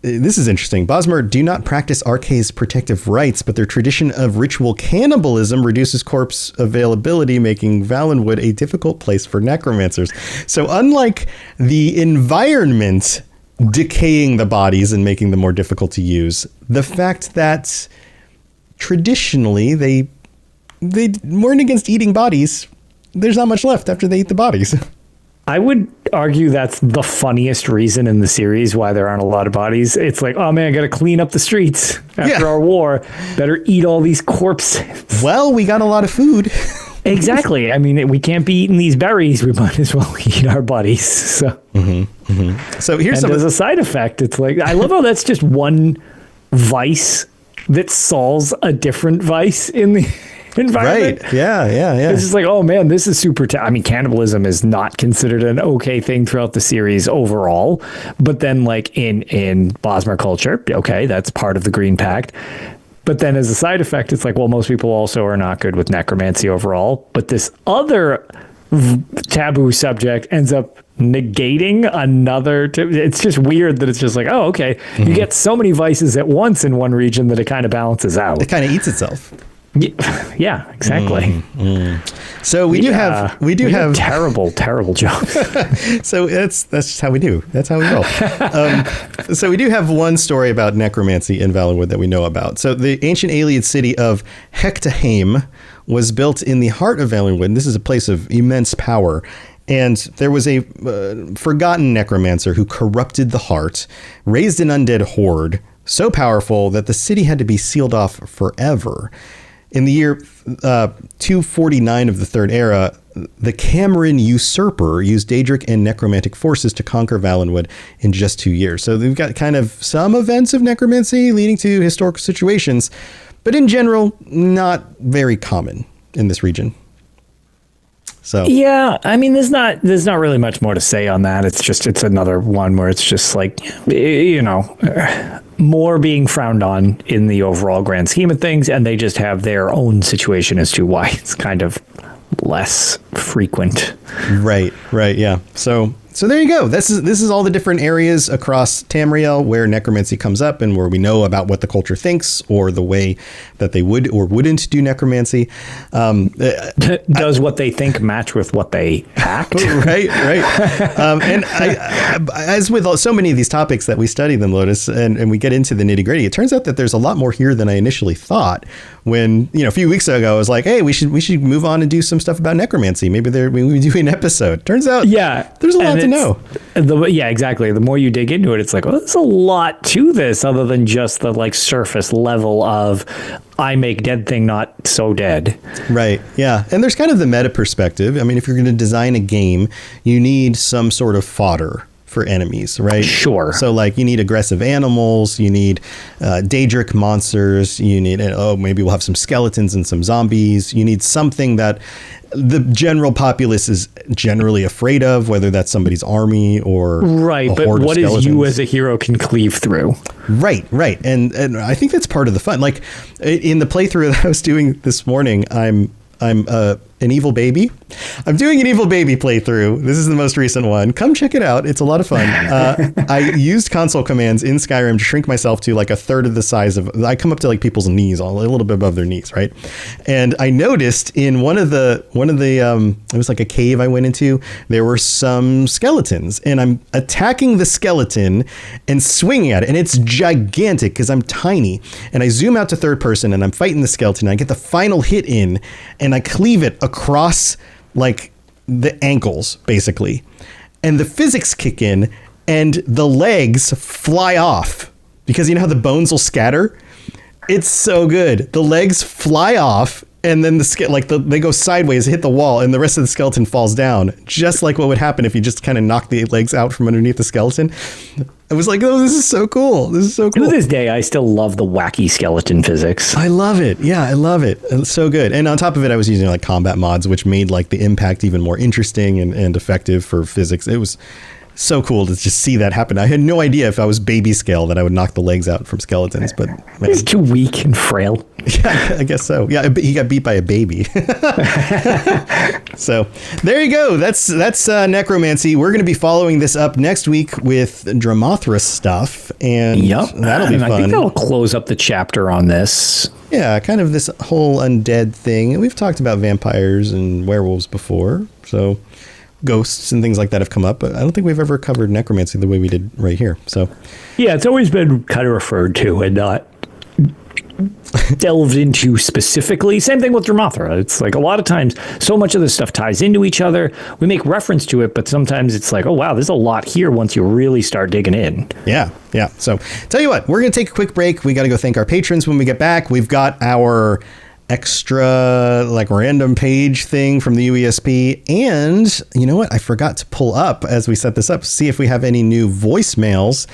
This is interesting. Bosmer do not practice Arkay's protective rites, but their tradition of ritual cannibalism reduces corpse availability, making Valenwood a difficult place for necromancers. So unlike the environment decaying the bodies and making them more difficult to use, the fact that traditionally they weren't against eating bodies, there's not much left after they eat the bodies. I would argue that's the funniest reason in the series why there aren't a lot of bodies. It's like, oh man, I got to clean up the streets after our war. Better eat all these corpses. Well, we got a lot of food. Exactly. I mean, we can't be eating these berries. We might as well eat our buddies. So, So here's as a side effect. It's like, I love how that's just one vice that solves a different vice in the environment. Right. Yeah. It's just like, oh man, this is super. I mean, cannibalism is not considered an okay thing throughout the series overall, but then like in Bosmer culture, okay, that's part of the Green Pact. But then as a side effect, it's like, well, most people also are not good with necromancy overall. But this other taboo subject ends up negating another. It's just weird that it's just like, oh, okay, you get so many vices at once in one region that it kind of balances out. It kind of eats itself. Yeah, exactly. So we do have terrible job. So that's just how we do. That's how we roll. So we do have one story about necromancy in Valenwood that we know about. So the ancient Ayleid city of Hectaheim was built in the heart of Valenwood. And this is a place of immense power. And there was a forgotten necromancer who corrupted the heart, raised an undead horde so powerful that the city had to be sealed off forever. In the year 249 of the Third Era, the Cameron usurper used Daedric and necromantic forces to conquer Valenwood in just 2 years. So we've got kind of some events of necromancy leading to historical situations, but in general, not very common in this region. So yeah, I mean, there's not really much more to say on that. It's another one where it's just like, more being frowned on in the overall grand scheme of things, and they just have their own situation as to why it's kind of less frequent. Right, yeah. So there you go. This is all the different areas across Tamriel where necromancy comes up and where we know about what the culture thinks or the way that they would or wouldn't do necromancy. Does what they think match with what they act? Right. And as with so many of these topics that we study them, Lotus, and we get into the nitty gritty, it turns out that there's a lot more here than I initially thought. When, a few weeks ago, I was like, hey, we should move on and do some stuff about necromancy. Maybe we do an episode. Turns out, there's a lot to know. Exactly. The more you dig into it, it's like, there's a lot to this other than just the like surface level of I make dead thing not so dead. Right. Yeah. And there's kind of the meta perspective. I mean, if you're going to design a game, you need some sort of fodder for enemies, right? Sure. So like you need aggressive animals, you need Daedric monsters, you need, maybe we'll have some skeletons and some zombies. You need something that the general populace is generally afraid of, whether that's somebody's army or right. But what is you as a hero can cleave through? Right. And I think that's part of the fun. Like in the playthrough that I was doing this morning, I'm an evil baby. I'm doing an evil baby playthrough. This is the most recent one. Come check it out. It's a lot of fun. I used console commands in Skyrim to shrink myself to like a third of the size of, I come up to like people's knees, a little bit above their knees, right? And I noticed in one of the it was like a cave I went into, there were some skeletons, and I'm attacking the skeleton and swinging at it, and it's gigantic because I'm tiny, and I zoom out to third person and I'm fighting the skeleton, and I get the final hit in, and I cleave it across like the ankles basically, and the physics kick in and the legs fly off because you know how the bones will scatter. It's so good. The legs fly off, and then they go sideways, hit the wall, and the rest of the skeleton falls down, just like what would happen if you just kind of knock the legs out from underneath the skeleton. I was like, oh, this is so cool. This is so cool. To this day, I still love the wacky skeleton physics. I love it. Yeah, I love it. It's so good. And on top of it, I was using like combat mods, which made like the impact even more interesting and effective for physics. It was so cool to just see that happen. I had no idea if I was baby scale that I would knock the legs out from skeletons, but he's too weak and frail. Yeah, I guess so. Yeah, he got beat by a baby. So there you go. That's Necromancy. We're going to be following this up next week with Dramothra stuff, and that'll be fun. I think that'll close up the chapter on this. Yeah, kind of this whole undead thing. We've talked about vampires and werewolves before, so ghosts and things like that have come up, but I don't think we've ever covered necromancy the way we did right here. So yeah, it's always been kind of referred to and not delved into specifically. Same thing with Dramothra. It's like a lot of times so much of this stuff ties into each other. We make reference to it, but sometimes it's like, oh wow, there's a lot here once you really start digging in. Yeah. So tell you what, we're going to take a quick break. We got to go thank our patrons when we get back. We've got our extra like random page thing from the UESP, and you know what, I forgot to pull up as we set this up, see if we have any new voicemails,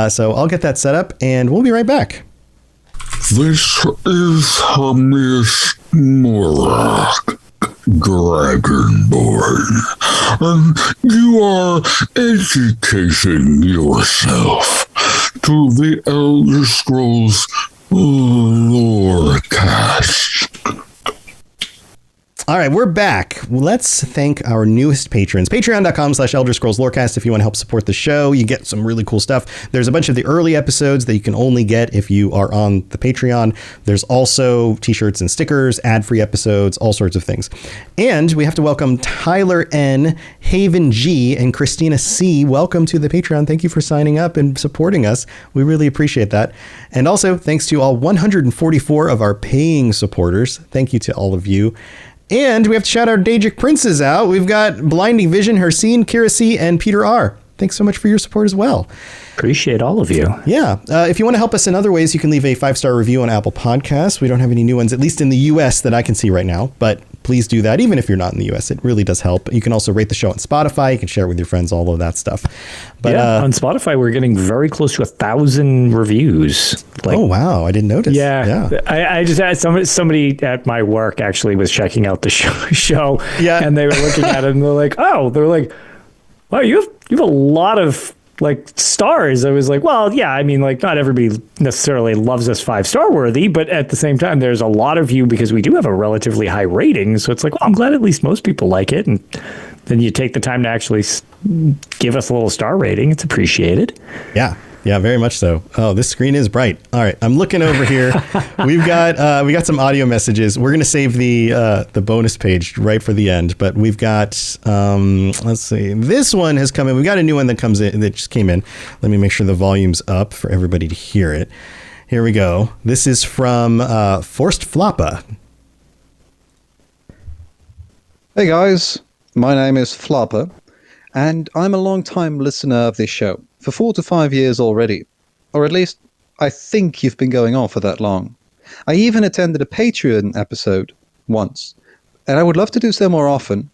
so I'll get that set up and we'll be right back. This is Miss Morak, Dragonborn, and you are educating yourself to the Elder Scrolls Lorecast. All right, we're back. Let's thank our newest patrons. Patreon.com/Elder Scrolls Lorecast if you want to help support the show. You get some really cool stuff. There's a bunch of the early episodes that you can only get if you are on the Patreon. There's also t-shirts and stickers, ad-free episodes, all sorts of things. And we have to welcome Tyler N., Haven G., and Christina C. Welcome to the Patreon. Thank you for signing up and supporting us. We really appreciate that. And also, thanks to all 144 of our paying supporters. Thank you to all of you. And we have to shout our Daedric Princes out. We've got Blinding Vision, Hercine, Kira C., and Peter R. Thanks so much for your support as well. Appreciate all of you. Yeah. If you want to help us in other ways, you can leave a 5-star review on Apple Podcasts. We don't have any new ones, at least in the U.S. that I can see right now. But please do that, even if you're not in the U.S. It really does help. You can also rate the show on Spotify. You can share it with your friends, all of that stuff. But on Spotify, we're getting very close to 1,000 reviews. Oh, wow. I didn't notice. Yeah. I just had somebody at my work actually was checking out the show. Yeah. And they were looking at it and they're like, wow, you have a lot of like stars. I was like, well, yeah, I mean, like not everybody necessarily loves us 5-star worthy, but at the same time, there's a lot of you because we do have a relatively high rating. So it's like, well, I'm glad at least most people like it. And then you take the time to actually give us a little star rating. It's appreciated. Yeah, very much so. Oh, this screen is bright. All right, I'm looking over here. we got some audio messages. We're gonna save the bonus page right for the end, but we've got let's see. This one has come in. We got a new one that comes in that just came in. Let me make sure the volume's up for everybody to hear it. Here we go. This is from Forced Floppa. Hey guys, my name is Floppa, and I'm a long-time listener of this show. For 4 to 5 years already. Or at least, I think you've been going on for that long. I even attended a Patreon episode once, and I would love to do so more often.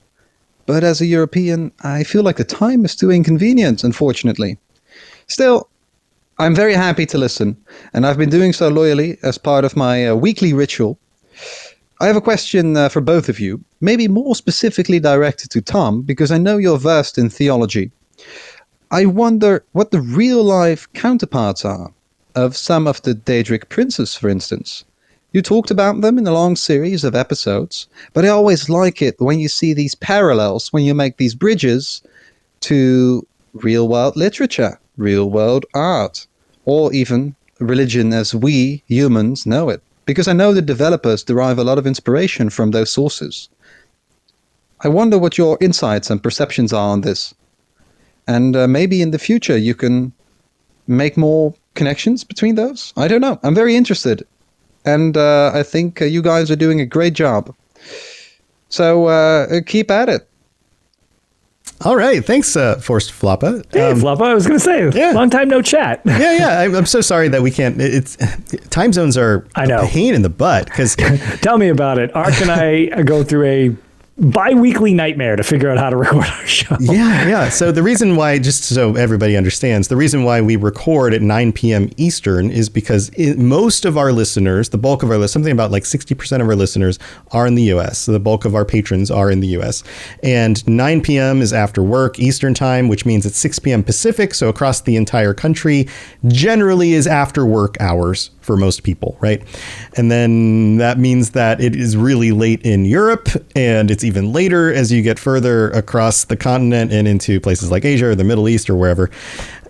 But as a European, I feel like the time is too inconvenient, unfortunately. Still, I'm very happy to listen, and I've been doing so loyally as part of my weekly ritual. I have a question for both of you, maybe more specifically directed to Tom, because I know you're versed in theology. I wonder what the real-life counterparts are of some of the Daedric princes, for instance. You talked about them in a long series of episodes, but I always like it when you see these parallels, when you make these bridges to real-world literature, real-world art, or even religion as we humans know it. Because I know the developers derive a lot of inspiration from those sources. I wonder what your insights and perceptions are on this. And maybe in the future you can make more connections between those? I don't know. I'm very interested. And I think you guys are doing a great job. So keep at it. All right. Thanks, Forced Floppa. Hey, Floppa, I was going to say, long time no chat. Yeah. I'm so sorry that we can't. It's time zones are a pain in the butt. Because tell me about it. Ark and I go through a bi-weekly nightmare to figure out how to record our show. Yeah. So the reason why, just so everybody understands, the reason why we record at 9 p.m. Eastern is because most of our listeners, the bulk of our listeners, something about like 60% of our listeners are in the U.S. So the bulk of our patrons are in the U.S. And 9 p.m. is after work Eastern time, which means it's 6 p.m. Pacific. So across the entire country, generally is after work hours for most people, right? And then that means that it is really late in Europe, and it's even later as you get further across the continent and into places like Asia or the Middle East or wherever.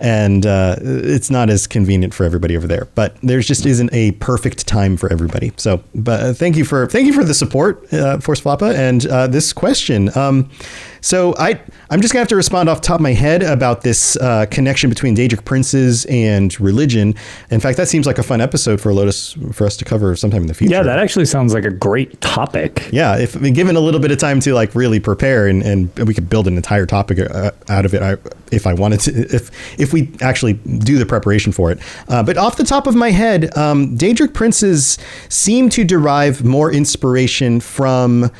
And it's not as convenient for everybody over there, but there just isn't a perfect time for everybody. So, but thank you for the support, Force Floppa, and this question. So I'm just gonna have to respond off the top of my head about this connection between Daedric princes and religion. In fact, that seems like a fun episode for us to cover sometime in the future. Yeah, that actually sounds like a great topic. Yeah, if given a little bit of time to like really prepare, and we could build an entire topic out of it, if I wanted to, if we actually do the preparation for it. But off the top of my head, Daedric princes seem to derive more inspiration from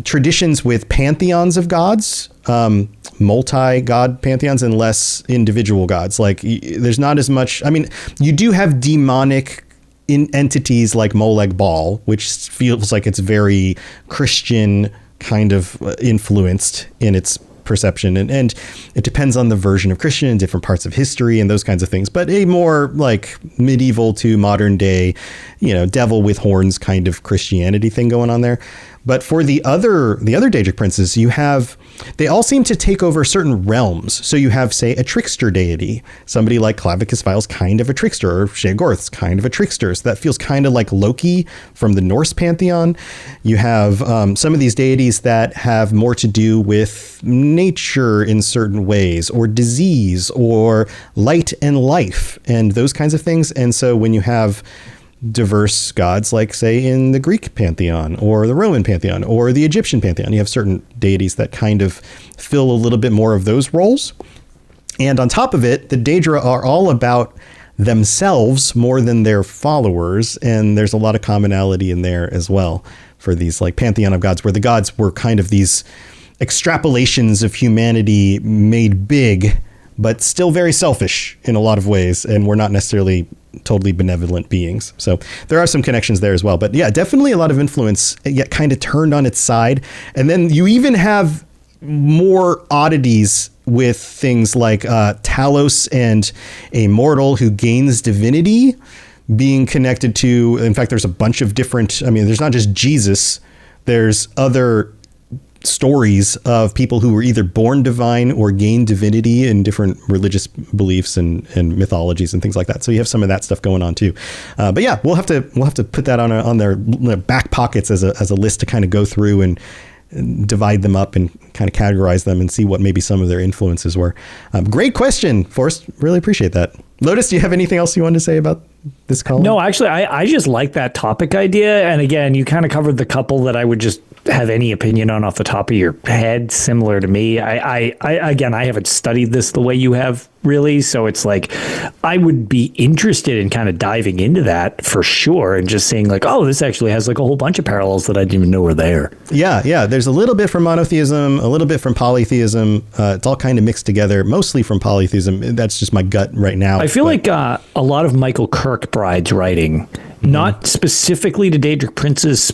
traditions with pantheons of gods, multi-god pantheons, and less individual gods. Like there's not as much. I mean, you do have demonic entities like Molag Bal, which feels like it's very Christian kind of influenced in its perception, and it depends on the version of Christian in different parts of history and those kinds of things, but a more like medieval to modern day, devil with horns kind of Christianity thing going on there. But for the other Daedric princes, they all seem to take over certain realms. So you have, say, a trickster deity. Somebody like Clavicus Vile's kind of a trickster, or Sheogorath's kind of a trickster. So that feels kind of like Loki from the Norse pantheon. You have some of these deities that have more to do with nature in certain ways, or disease, or light and life, and those kinds of things. And so when you have diverse gods, like say in the Greek pantheon or the Roman pantheon or the Egyptian pantheon, you have certain deities that kind of fill a little bit more of those roles. And on top of it, the Daedra are all about themselves more than their followers. And there's a lot of commonality in there as well for these like pantheon of gods, where the gods were kind of these extrapolations of humanity made big, but still very selfish in a lot of ways. And we're not necessarily totally benevolent beings. So there are some connections there as well. But yeah, definitely a lot of influence, yet kind of turned on its side. And then you even have more oddities with things like Talos and a mortal who gains divinity being connected to, in fact, there's a bunch of different, there's not just Jesus, there's other stories of people who were either born divine or gained divinity in different religious beliefs and mythologies and things like that. So you have some of that stuff going on too. But yeah, we'll have to put that on their back pockets as a list to kind of go through and divide them up and kind of categorize them and see what maybe some of their influences were. Great question, Forrest. Really appreciate that. Lotus, do you have anything else you wanted to say about this column? No, actually, I just like that topic idea. And again, you kind of covered the couple that I would just have any opinion on off the top of your head, similar to me. I haven't studied this the way you have, really. So it's like, I would be interested in kind of diving into that for sure, and just seeing like, oh, this actually has like a whole bunch of parallels that I didn't even know were there. Yeah. There's a little bit from monotheism, a little bit from polytheism. It's all kind of mixed together, mostly from polytheism. That's just my gut right now. I feel like a lot of Michael Kirkbride's writing, not specifically to Daedric princes,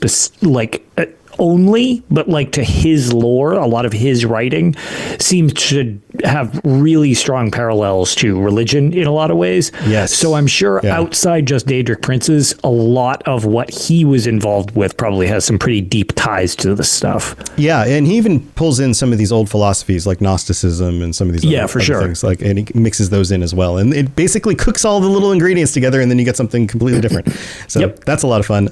only, but like to his lore, a lot of his writing seems to have really strong parallels to religion in a lot of ways. Yes. So I'm sure outside just Daedric Princes, a lot of what he was involved with probably has some pretty deep ties to this stuff. Yeah, and he even pulls in some of these old philosophies like Gnosticism and some of these other things, like, and he mixes those in as well. And it basically cooks all the little ingredients together, and then you get something completely different. So that's a lot of fun.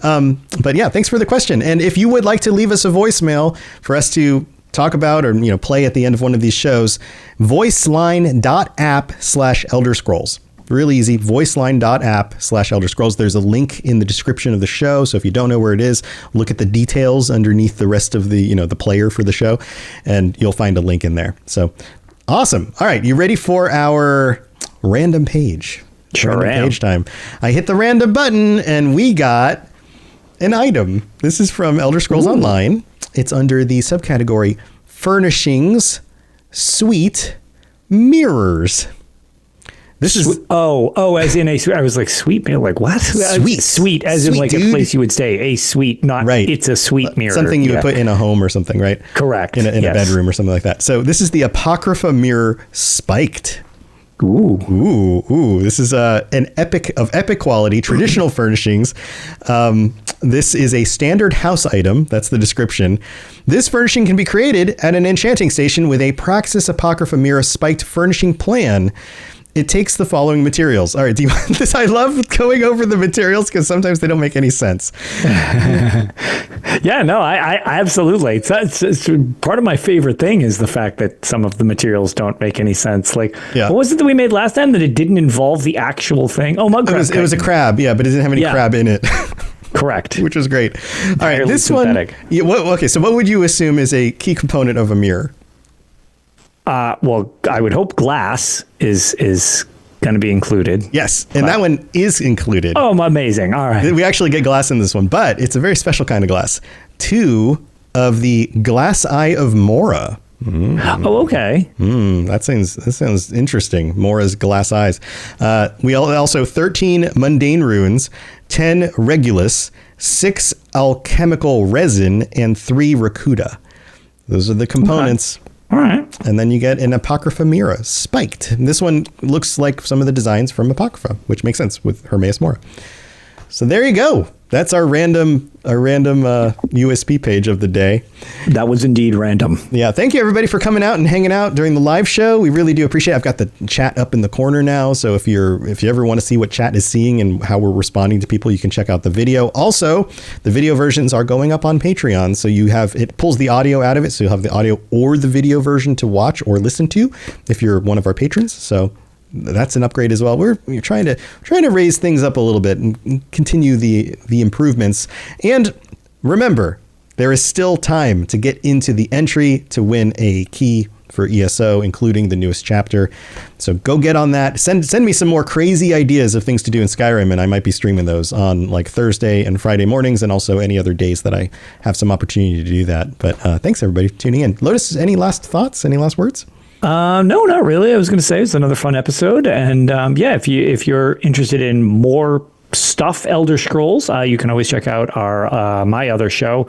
But yeah, thanks for the question. And if you would like to leave us a voicemail for us to talk about or play at the end of one of these shows, voiceline.app/Elder Scrolls. Really easy, voiceline.app/Elder Scrolls. There's a link in the description of the show. So if you don't know where it is, look at the details underneath the rest of the, the player for the show, and you'll find a link in there. So awesome. All right. You ready for our random page? Sure random am. Page time. I hit the random button and we got an item. This is from Elder Scrolls Online. It's under the subcategory Furnishings, Suite, Mirrors. This is as in a suite. I was like, sweet mirror, like what? Suite, as in like a place you would stay, a suite, not right. It's a suite mirror, something you would put in a home or something, right? Correct. In a bedroom or something like that. So this is the Apocrypha mirror spiked. Ooh! This is an epic quality, traditional furnishings. This is a standard house item. That's the description. This furnishing can be created at an enchanting station with a Praxis Apocrypha mirror spiked furnishing plan. It takes the following materials. All right, do you want this? I love going over the materials because sometimes they don't make any sense. Yeah, no, I absolutely. It's part of my favorite thing is the fact that some of the materials don't make any sense. Like, what was it that we made last time that it didn't involve the actual thing? Oh, mug crab. It was a crab, but it didn't have any crab in it. Correct. Which was great. All right, this synthetic. one. So what would you assume is a key component of a mirror? Well, I would hope glass is going to be included. Yes, and that one is included. Oh, amazing. All right. We actually get glass in this one, but it's a very special kind of glass. 2 of the Glass Eye of Mora. Oh, okay. That sounds interesting. Mora's glass eyes. We also 13 mundane runes, 10 regulus, 6 alchemical resin, and 3 rakuda. Those are the components. Okay. All right. And then you get an Apocrypha mirror spiked. And this one looks like some of the designs from Apocrypha, which makes sense with Hermaeus Mora. So there you go. That's our random USP page of the day. That was indeed random. Yeah. Thank you, everybody, for coming out and hanging out during the live show. We really do appreciate it. I've got the chat up in the corner now. So if you ever want to see what chat is seeing and how we're responding to people, you can check out the video. Also, the video versions are going up on Patreon. So it pulls the audio out of it. So you'll have the audio or the video version to watch or listen to if you're one of our patrons. So that's an upgrade as well. We're trying to raise things up a little bit and continue the improvements. And remember, there is still time to get into the entry to win a key for ESO, including the newest chapter. So go get on that. Send me some more crazy ideas of things to do in Skyrim, and I might be streaming those on like Thursday and Friday mornings, and also any other days that I have some opportunity to do that. But thanks everybody for tuning in. Lotus, any last thoughts? Any last words? No, not really. I was going to say it's another fun episode, and if you're interested in more stuff Elder Scrolls, you can always check out our my other show,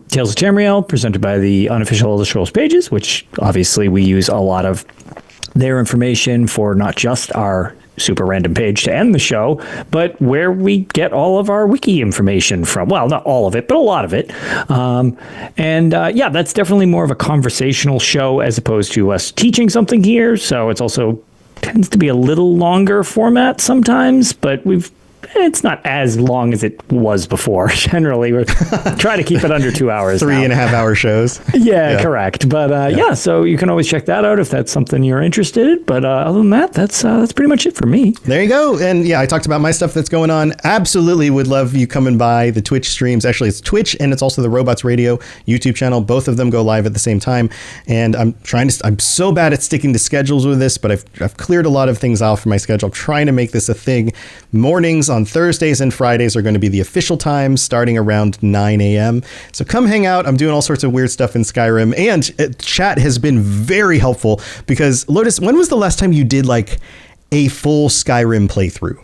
Tales of Tamriel, presented by the unofficial Elder Scrolls pages, which obviously we use a lot of their information for not just our super random page to end the show, but where we get all of our wiki information from. Well, not all of it, but a lot of it. That's definitely more of a conversational show as opposed to us teaching something here. So it's also tends to be a little longer format sometimes, but it's not as long as it was before. Generally, we try to keep it under 2 hours. 3.5 hour shows. Yeah, correct. But so you can always check that out if that's something you're interested in. But other than that, that's pretty much it for me. There you go. And I talked about my stuff that's going on. Absolutely would love you coming by the Twitch streams. Actually, it's Twitch and it's also the Robots Radio YouTube channel. Both of them go live at the same time. And I'm so bad at sticking to schedules with this, but I've cleared a lot of things off from my schedule. I'm trying to make this a thing. Mornings on Thursdays and Fridays are going to be the official times, starting around 9 a.m. So come hang out. I'm doing all sorts of weird stuff in Skyrim, and chat has been very helpful because, Lotus, when was the last time you did like a full Skyrim playthrough?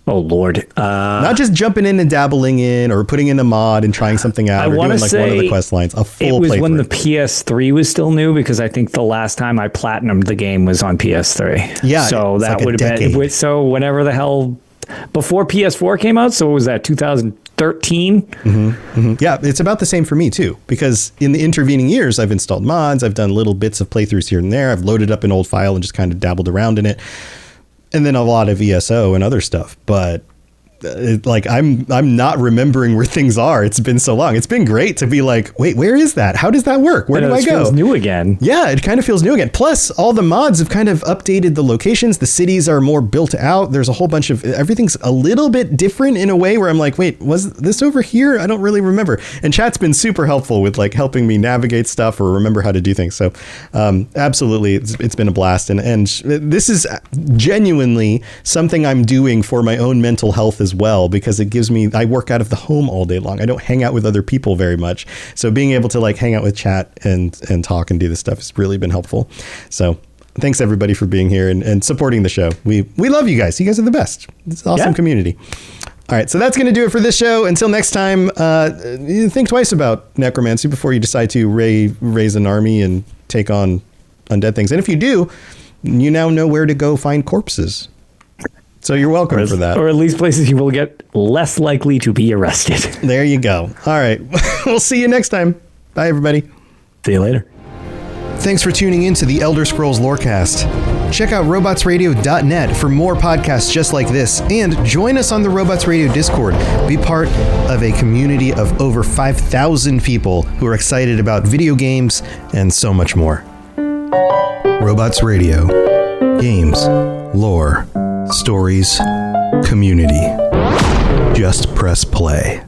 Oh, Lord. Not just jumping in and dabbling in or putting in a mod and trying something out or doing like one of the quest lines. A full It was playthrough. when the PS3 was still new, because I think the last time I platinumed the game was on PS3. Yeah. So that like would have been. So whenever the hell before PS4 came out. So what was that, 2013? Yeah, it's about the same for me too, because in the intervening years, I've installed mods. I've done little bits of playthroughs here and there. I've loaded up an old file and just kind of dabbled around in it. And then a lot of ESO and other stuff. But I'm not remembering where things are. It's been so long. It's been great to be like, wait, where is that? How does that work? Where do I go? It feels new again. Yeah, it kind of feels new again. Plus, all the mods have kind of updated the locations. The cities are more built out. There's a whole bunch of everything's a little bit different in a way where I'm like, wait, was this over here? I don't really remember. And chat's been super helpful with like helping me navigate stuff or remember how to do things. So absolutely, it's been a blast. And this is genuinely something I'm doing for my own mental health as well, because it gives me, I work out of the home all day long. I don't hang out with other people very much. So being able to like hang out with chat and talk and do this stuff has really been helpful. So thanks everybody for being here and supporting the show. We love you guys. You guys are the best. It's an awesome community. All right. So that's going to do it for this show. Until next time, think twice about necromancy before you decide to raise an army and take on undead things. And if you do, you now know where to go find corpses. So you're welcome for that. Or at least places you will get less likely to be arrested. There you go. All right. We'll see you next time. Bye, everybody. See you later. Thanks for tuning in to the Elder Scrolls Lorecast. Check out robotsradio.net for more podcasts just like this, and join us on the Robots Radio Discord. Be part of a community of over 5,000 people who are excited about video games and so much more. Robots Radio. Games. Lore. Stories, community. Just press play.